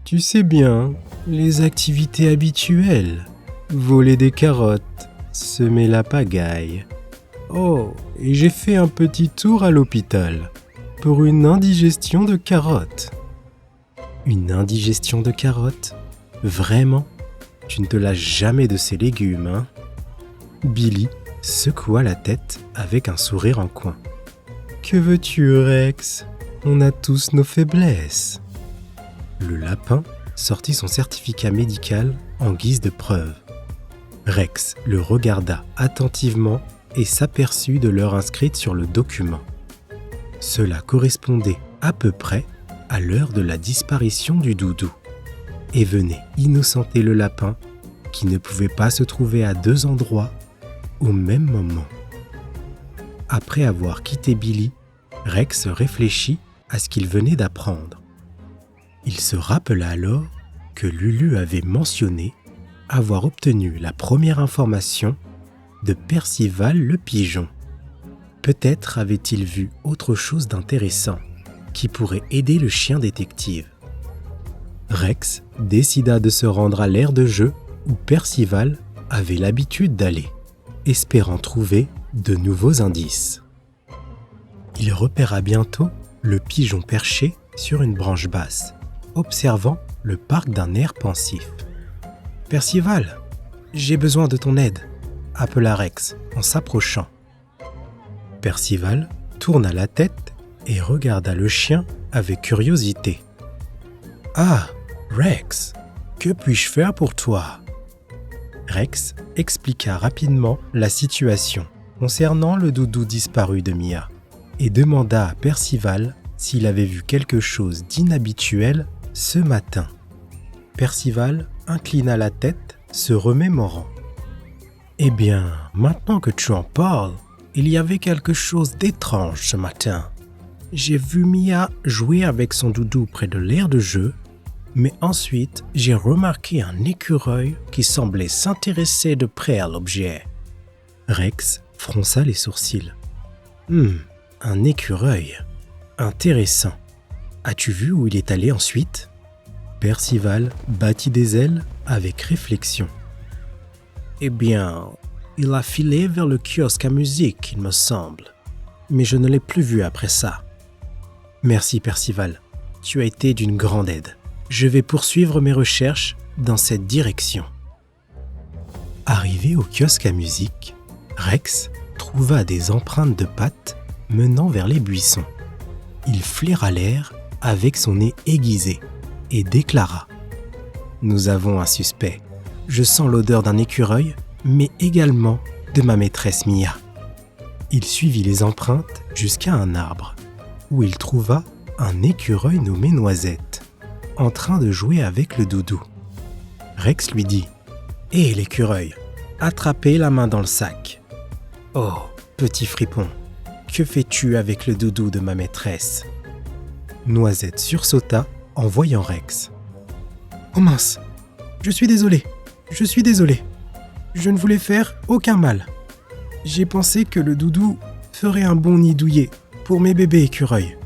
Tu sais bien, les activités habituelles. Voler des carottes, semer la pagaille. Oh, et j'ai fait un petit tour à l'hôpital pour une indigestion de carottes. Une indigestion de carottes ? Vraiment ? Tu ne te lasses jamais de ces légumes, hein ? Billy secoua la tête avec un sourire en coin. Que veux-tu, Rex ? On a tous nos faiblesses. Le lapin sortit son certificat médical en guise de preuve. Rex le regarda attentivement et s'aperçut de l'heure inscrite sur le document. Cela correspondait à peu près à l'heure de la disparition du doudou et venait innocenter le lapin qui ne pouvait pas se trouver à deux endroits au même moment. Après avoir quitté Billy, Rex réfléchit à ce qu'il venait d'apprendre. Il se rappela alors que Lulu avait mentionné avoir obtenu la première information de Percival le pigeon. Peut-être avait-il vu autre chose d'intéressant qui pourrait aider le chien détective. Rex décida de se rendre à l'aire de jeu où Percival avait l'habitude d'aller, espérant trouver de nouveaux indices. Il repéra bientôt le pigeon perché sur une branche basse, observant le parc d'un air pensif. « Percival, j'ai besoin de ton aide », appela Rex en s'approchant. Percival tourna la tête et regarda le chien avec curiosité. « Ah, Rex, que puis-je faire pour toi ?» Rex expliqua rapidement la situation concernant le doudou disparu de Mia et demanda à Percival s'il avait vu quelque chose d'inhabituel ce matin. Percival inclina la tête, se remémorant. « Eh bien, maintenant que tu en parles, il y avait quelque chose d'étrange ce matin. J'ai vu Mia jouer avec son doudou près de l'aire de jeu, mais ensuite j'ai remarqué un écureuil qui semblait s'intéresser de près à l'objet. » Rex fronça les sourcils. « Un écureuil. Intéressant. As-tu vu où il est allé ensuite ? Percival battit des ailes avec réflexion. Eh bien, il a filé vers le kiosque à musique, il me semble. Mais je ne l'ai plus vu après ça. Merci Percival, tu as été d'une grande aide. Je vais poursuivre mes recherches dans cette direction. Arrivé au kiosque à musique, Rex trouva des empreintes de pattes menant vers les buissons. Il flaira l'air avec son nez aiguisé et déclara : « Nous avons un suspect. Je sens l'odeur d'un écureuil, mais également de ma maîtresse Mia. » Il suivit les empreintes jusqu'à un arbre, où il trouva un écureuil nommé Noisette, en train de jouer avec le doudou. Rex lui dit : « Hé l'écureuil, attrapez la main dans le sac. »« Oh, petit fripon, que fais-tu avec le doudou de ma maîtresse ?» Noisette sursauta en voyant Rex. « Oh mince, je suis désolé. Je ne voulais faire aucun mal. J'ai pensé que le doudou ferait un bon nid douillet pour mes bébés écureuils. »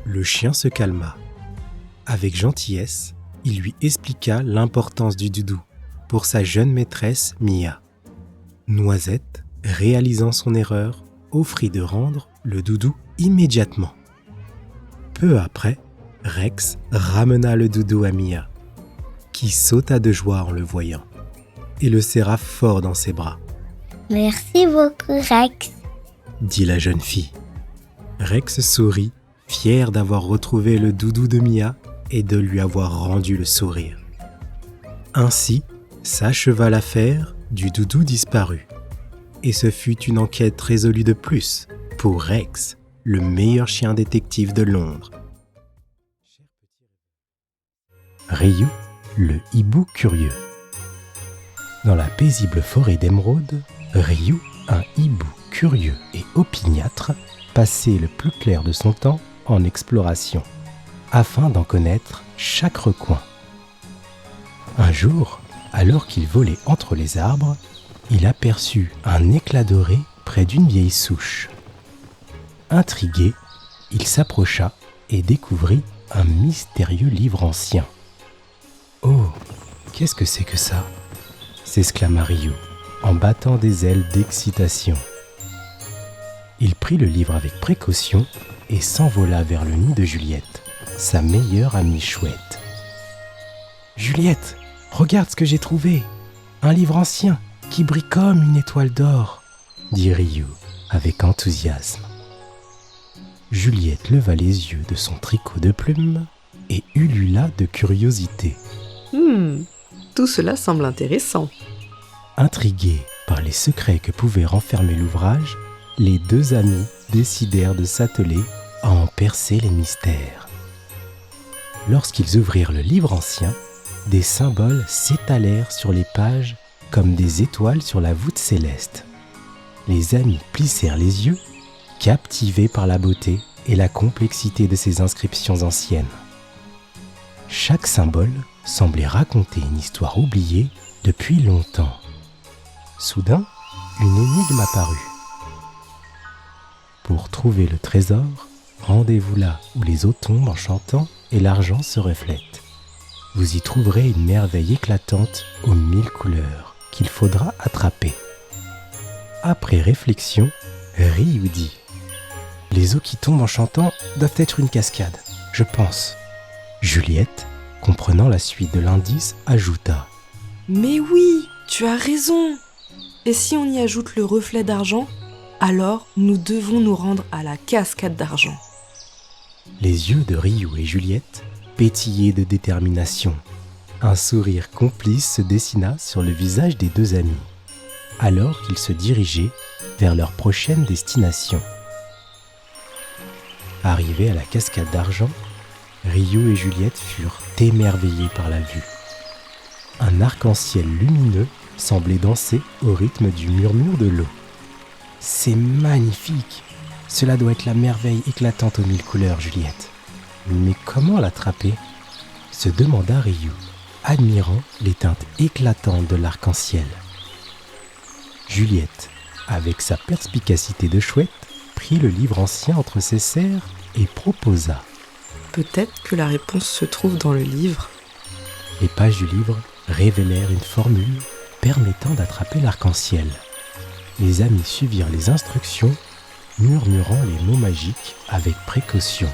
Le chien se calma. Avec gentillesse, il lui expliqua l'importance du doudou pour sa jeune maîtresse Mia. Noisette, réalisant son erreur, offrit de rendre le doudou immédiatement. Peu après, Rex ramena le doudou à Mia, qui sauta de joie en le voyant, et le serra fort dans ses bras. « Merci beaucoup, Rex, » dit la jeune fille. Rex sourit, fier d'avoir retrouvé le doudou de Mia et de lui avoir rendu le sourire. Ainsi s'acheva l'affaire du doudou disparu. Et ce fut une enquête résolue de plus pour Rex, le meilleur chien détective de Londres. Ryu, le hibou curieux. Dans la paisible forêt d'émeraude, Ryu, un hibou curieux et opiniâtre, passait le plus clair de son temps en exploration, afin d'en connaître chaque recoin. Un jour, alors qu'il volait entre les arbres, il aperçut un éclat doré près d'une vieille souche. Intrigué, il s'approcha et découvrit un mystérieux livre ancien. « Oh, qu'est-ce que c'est que ça ?» s'exclama Ryu, en battant des ailes d'excitation. Il prit le livre avec précaution et s'envola vers le nid de Juliette, sa meilleure amie chouette. « Juliette, regarde ce que j'ai trouvé, un livre ancien qui brille comme une étoile d'or, » dit Ryu avec enthousiasme. Juliette leva les yeux de son tricot de plumes et ulula de curiosité. Tout cela semble intéressant. Intrigués par les secrets que pouvait renfermer l'ouvrage, les deux amis décidèrent de s'atteler à en percer les mystères. Lorsqu'ils ouvrirent le livre ancien, des symboles s'étalèrent sur les pages comme des étoiles sur la voûte céleste. Les amis plissèrent les yeux, captivés par la beauté et la complexité de ces inscriptions anciennes. Chaque symbole semblait raconter une histoire oubliée depuis longtemps. Soudain, une énigme apparut. Pour trouver le trésor, rendez-vous là où les eaux tombent en chantant et l'argent se reflète. Vous y trouverez une merveille éclatante aux 1000 couleurs qu'il faudra attraper. Après réflexion, Ryu dit : « Les eaux qui tombent en chantant doivent être une cascade, je pense. » Juliette, comprenant la suite de l'indice, ajouta : « Mais oui, tu as raison. Et si on y ajoute le reflet d'argent, alors nous devons nous rendre à la cascade d'argent. » Les yeux de Ryu et Juliette pétillaient de détermination. Un sourire complice se dessina sur le visage des deux amis, alors qu'ils se dirigeaient vers leur prochaine destination. Arrivés à la cascade d'argent, Ryu et Juliette furent émerveillés par la vue. Un arc-en-ciel lumineux semblait danser au rythme du murmure de l'eau. « C'est magnifique! Cela doit être la merveille éclatante aux 1000 couleurs, Juliette. Mais comment l'attraper ?» se demanda Ryu, admirant les teintes éclatantes de l'arc-en-ciel. Juliette, avec sa perspicacité de chouette, prit le livre ancien entre ses serres et proposa. Peut-être que la réponse se trouve dans le livre. Les pages du livre révélèrent une formule permettant d'attraper l'arc-en-ciel. Les amis suivirent les instructions, murmurant les mots magiques avec précaution.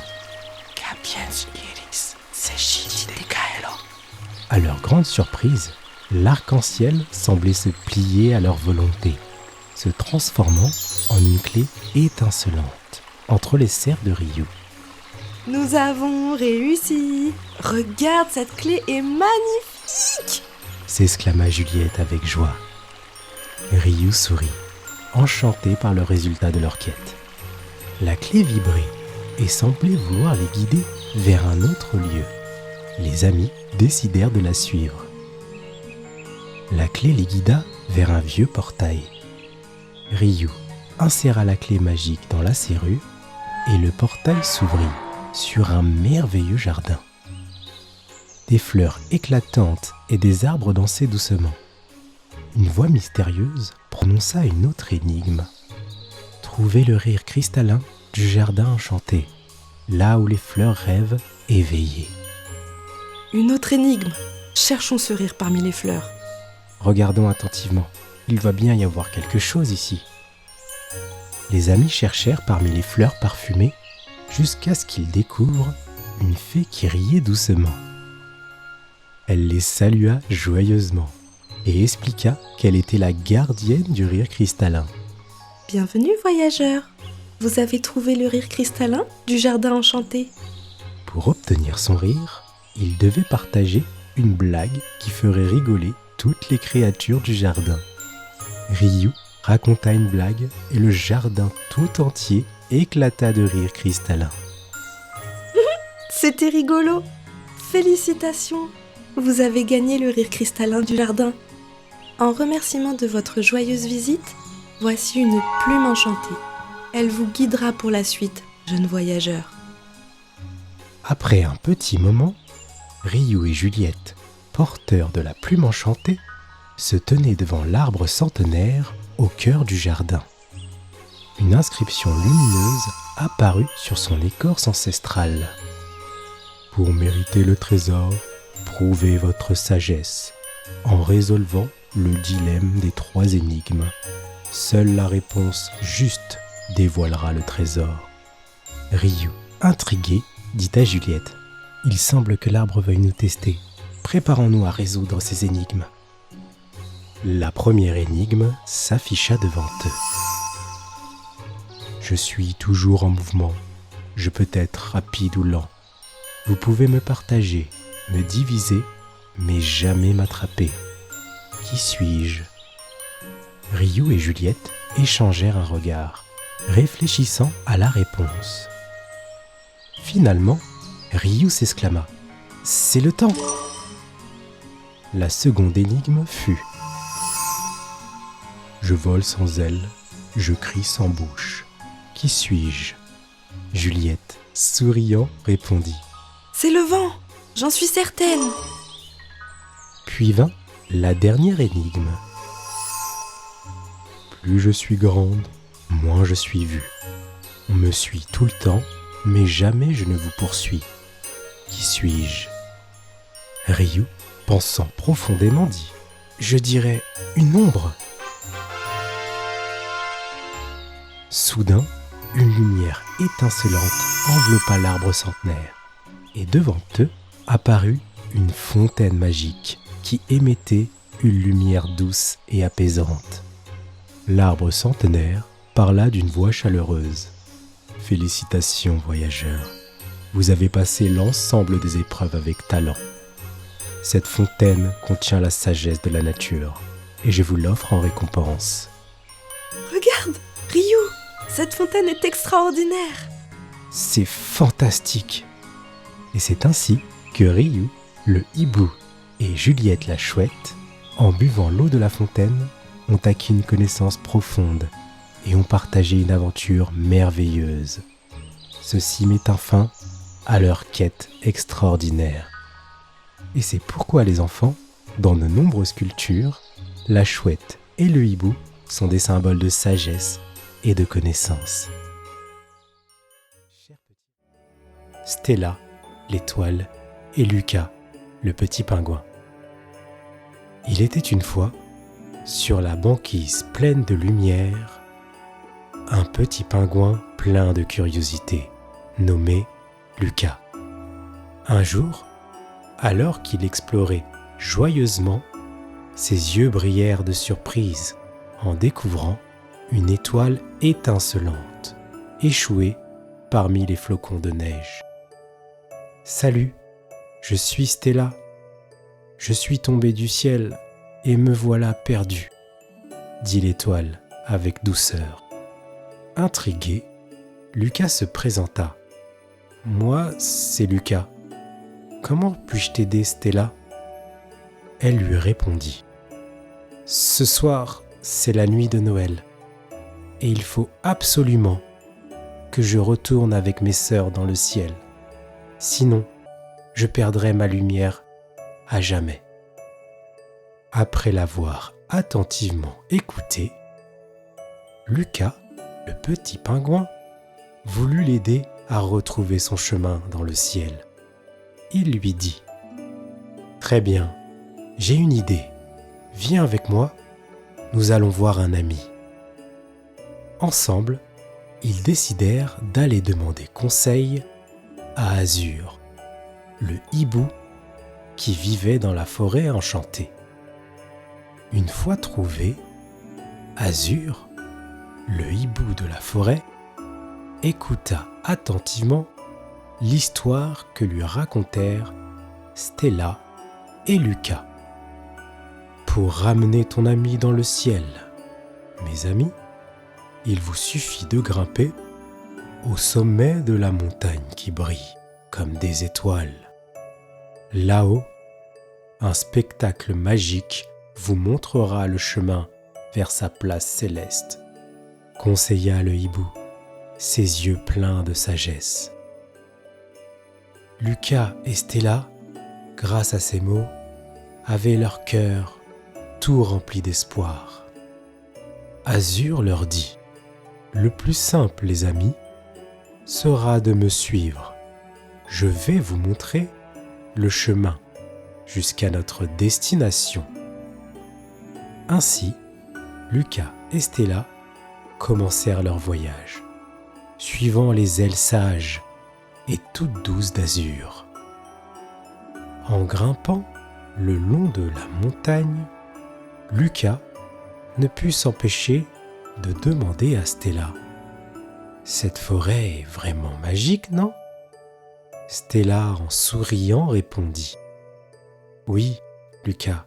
À leur grande surprise, l'arc-en-ciel semblait se plier à leur volonté, se transformant en une clé étincelante entre les serres de Ryu. Nous avons réussi! Regarde, cette clé est magnifique! S'exclama Juliette avec joie. Ryu sourit, enchanté par le résultat de leur quête. La clé vibrait et semblait vouloir les guider vers un autre lieu. Les amis décidèrent de la suivre. La clé les guida vers un vieux portail. Ryu inséra la clé magique dans la serrure et le portail s'ouvrit sur un merveilleux jardin. Des fleurs éclatantes et des arbres dansaient doucement. Une voix mystérieuse prononça une autre énigme. Trouvez le rire cristallin du jardin enchanté, là où les fleurs rêvent éveillées. Une autre énigme. Cherchons ce rire parmi les fleurs. Regardons attentivement. Il doit bien y avoir quelque chose ici. Les amis cherchèrent parmi les fleurs parfumées jusqu'à ce qu'ils découvrent une fée qui riait doucement. Elle les salua joyeusement et expliqua qu'elle était la gardienne du rire cristallin. Bienvenue, voyageurs. Vous avez trouvé le rire cristallin du jardin enchanté. Pour obtenir son rire, il devait partager une blague qui ferait rigoler toutes les créatures du jardin. Ryu raconta une blague et le jardin tout entier éclata de rire cristallin. C'était rigolo. Félicitations. Vous avez gagné le rire cristallin du jardin. En remerciement de votre joyeuse visite, voici une plume enchantée. Elle vous guidera pour la suite, jeunes voyageurs. Après un petit moment, Ryu et Juliette, porteurs de la plume enchantée, se tenaient devant l'arbre centenaire au cœur du jardin. Une inscription lumineuse apparut sur son écorce ancestrale. Pour mériter le trésor, prouvez votre sagesse en résolvant le dilemme des 3 énigmes. Seule la réponse juste dévoilera le trésor. Ryu, intrigué, dit à Juliette : il semble que l'arbre veuille nous tester. Préparons-nous à résoudre ces énigmes. La première énigme s'afficha devant eux. Je suis toujours en mouvement. Je peux être rapide ou lent. Vous pouvez me partager, me diviser, mais jamais m'attraper. Qui suis-je ? Ryu et Juliette échangèrent un regard, réfléchissant à la réponse. Finalement, Ryu s'exclama : « C'est le temps !» La seconde énigme fut : je vole sans ailes, je crie sans bouche. Qui suis-je ? Juliette, souriant, répondit : C'est le vent, j'en suis certaine. Puis vint la dernière énigme. Plus je suis grande, moins je suis vue. On me suit tout le temps, mais jamais je ne vous poursuis. Qui suis-je ? Ryu, pensant profondément, dit : je dirais une ombre. Soudain, une lumière étincelante enveloppa l'arbre centenaire, et devant eux apparut une fontaine magique qui émettait une lumière douce et apaisante. L'arbre centenaire parla d'une voix chaleureuse. « Félicitations, voyageurs, vous avez passé l'ensemble des épreuves avec talent. Cette fontaine contient la sagesse de la nature, et je vous l'offre en récompense. » Regarde, Ryu, cette fontaine est extraordinaire. C'est fantastique. Et c'est ainsi que Ryu, le hibou, et Juliette la chouette, en buvant l'eau de la fontaine, ont acquis une connaissance profonde et ont partagé une aventure merveilleuse. Ceci mettant fin à leur quête extraordinaire. Et c'est pourquoi les enfants, dans de nombreuses cultures, la chouette et le hibou sont des symboles de sagesse et de connaissance. Stella, l'étoile, et Lucas, le petit pingouin. Il était une fois, sur la banquise pleine de lumière, un petit pingouin plein de curiosité, nommé Lucas. Un jour, alors qu'il explorait joyeusement, ses yeux brillèrent de surprise en découvrant une étoile étincelante, échouée parmi les flocons de neige. « Salut, je suis Stella. Je suis tombé du ciel et me voilà perdu, » dit l'étoile avec douceur. Intrigué, Lucas se présenta. « Moi, c'est Lucas. Comment puis-je t'aider, Stella ?» Elle lui répondit. « Ce soir, c'est la nuit de Noël, et il faut absolument que je retourne avec mes sœurs dans le ciel. Sinon, je perdrai ma lumière à jamais. » Après l'avoir attentivement écouté, Lucas, le petit pingouin, voulut l'aider à retrouver son chemin dans le ciel. Il lui dit : « Très bien, j'ai une idée. Viens avec moi, nous allons voir un ami. » Ensemble, ils décidèrent d'aller demander conseil à Azur, le hibou qui vivait dans la forêt enchantée. Une fois trouvé, Azur, le hibou de la forêt, écouta attentivement l'histoire que lui racontèrent Stella et Lucas. « Pour ramener ton ami dans le ciel, mes amis, il vous suffit de grimper au sommet de la montagne qui brille comme des étoiles. Là-haut, un spectacle magique vous montrera le chemin vers sa place céleste, » conseilla le hibou, ses yeux pleins de sagesse. Lucas et Stella, grâce à ces mots, avaient leur cœur tout rempli d'espoir. Azur leur dit : « Le plus simple, les amis, sera de me suivre. Je vais vous montrer le chemin jusqu'à notre destination. » Ainsi, Lucas et Stella commencèrent leur voyage, suivant les ailes sages et toutes douces d'Azur. En grimpant le long de la montagne, Lucas ne put s'empêcher de demander à Stella : « Cette forêt est vraiment magique, non ?» Stella, en souriant, répondit : « Oui, Lucas,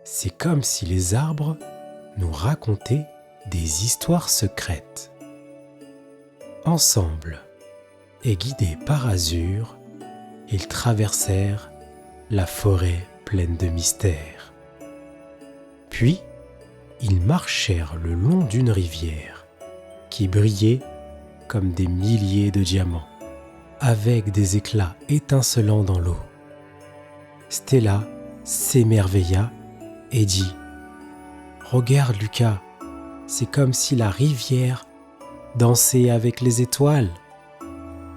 c'est comme si les arbres nous racontaient des histoires secrètes. » Ensemble, et guidés par Azur, ils traversèrent la forêt pleine de mystères. Puis, ils marchèrent le long d'une rivière qui brillait comme des milliers de diamants, avec des éclats étincelants dans l'eau. Stella s'émerveilla et dit : « Regarde, Lucas, c'est comme si la rivière dansait avec les étoiles. »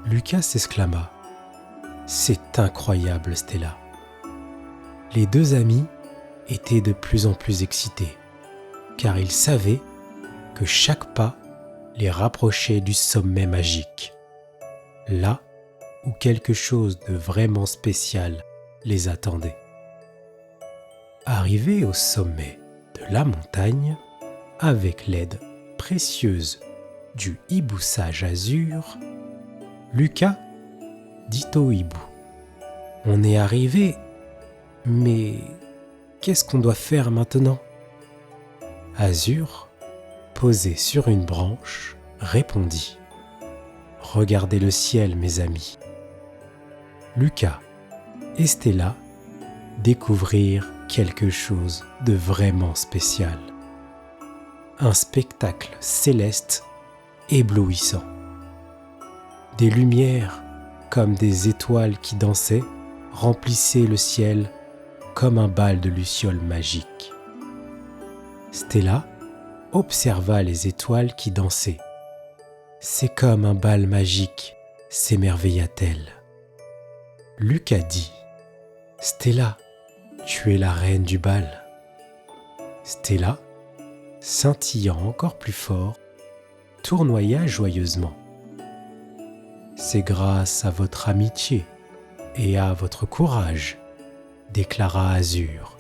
Lucas s'exclama : « C'est incroyable, Stella. » Les deux amis étaient de plus en plus excités, car ils savaient que chaque pas les rapprochait du sommet magique, là où quelque chose de vraiment spécial les attendait. Arrivés au sommet de la montagne, avec l'aide précieuse du hibou sage Azur, Lucas dit au hibou : « On est arrivé, mais qu'est-ce qu'on doit faire maintenant ?» Azur, posé sur une branche, répondit : « Regardez le ciel, mes amis. » Lucas et Stella découvrirent quelque chose de vraiment spécial. Un spectacle céleste éblouissant. Des lumières comme des étoiles qui dansaient remplissaient le ciel comme un bal de lucioles magiques. Stella observa les étoiles qui dansaient. « C'est comme un bal magique, s'émerveilla-t-elle. Lucas dit « Stella, tu es la reine du bal. » Stella, scintillant encore plus fort, tournoya joyeusement. « C'est grâce à votre amitié et à votre courage, » déclara Azur.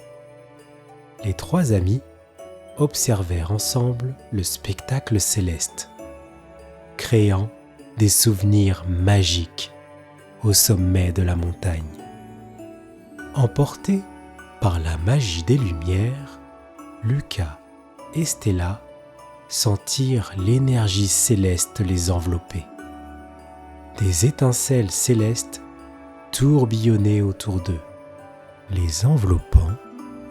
Les trois amis observèrent ensemble le spectacle céleste, créant des souvenirs magiques au sommet de la montagne. Emportés par la magie des lumières, Lucas et Stella sentirent l'énergie céleste les envelopper. Des étincelles célestes tourbillonnaient autour d'eux, les enveloppant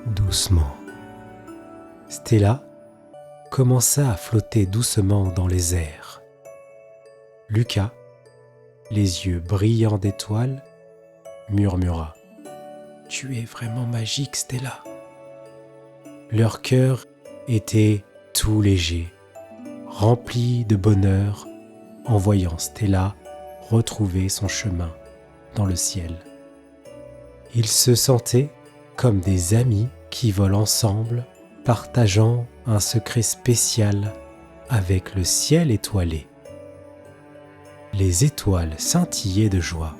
doucement. Stella commença à flotter doucement dans les airs. Lucas, les yeux brillants d'étoiles, murmura « Tu es vraiment magique, Stella !» Leur cœur était tout léger, rempli de bonheur en voyant Stella retrouver son chemin dans le ciel. Ils se sentaient comme des amis qui volent ensemble, partageant un secret spécial avec le ciel étoilé. Les étoiles scintillaient de joie.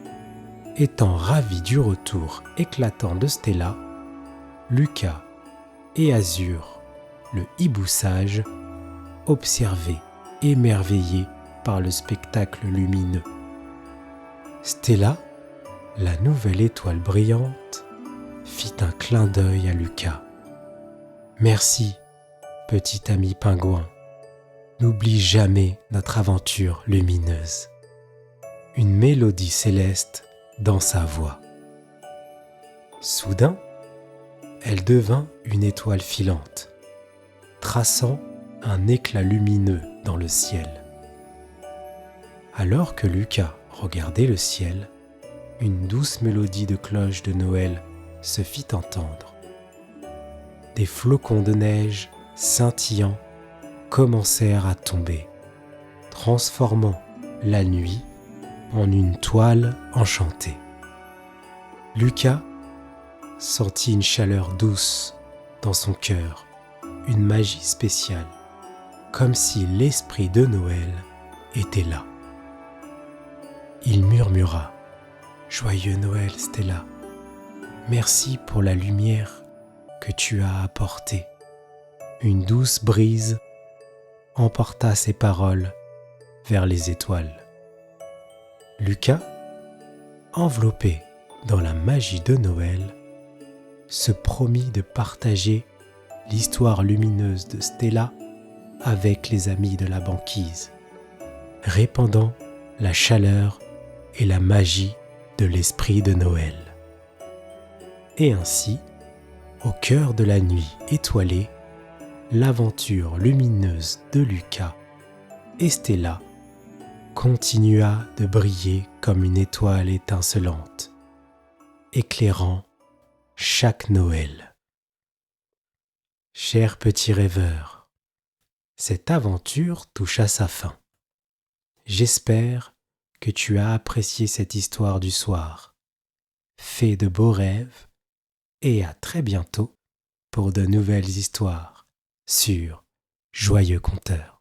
Étant ravis du retour éclatant de Stella, Lucas et Azur, le hibou sage, observaient, émerveillés par le spectacle lumineux. Stella, la nouvelle étoile brillante, fit un clin d'œil à Lucas. « Merci, petit ami pingouin. N'oublie jamais notre aventure lumineuse. » Une mélodie céleste dans sa voix. Soudain, elle devint une étoile filante, traçant un éclat lumineux dans le ciel. Alors que Lucas regardait le ciel, une douce mélodie de cloche de Noël se fit entendre. Des flocons de neige scintillants commencèrent à tomber, transformant la nuit en une toile enchantée. Lucas sentit une chaleur douce dans son cœur, une magie spéciale, comme si l'esprit de Noël était là. Il murmura « Joyeux Noël, Stella. Merci pour la lumière que tu as apportée. » Une douce brise emporta ses paroles vers les étoiles. Lucas, enveloppé dans la magie de Noël, se promit de partager l'histoire lumineuse de Stella avec les amis de la banquise, répandant la chaleur et la magie de l'esprit de Noël. Et ainsi, au cœur de la nuit étoilée, l'aventure lumineuse de Lucas et Stella continua de briller comme une étoile étincelante, éclairant chaque Noël. Cher petit rêveur, cette aventure touche à sa fin. J'espère que tu as apprécié cette histoire du soir. Fais de beaux rêves et à très bientôt pour de nouvelles histoires sur Joyeux Conteur.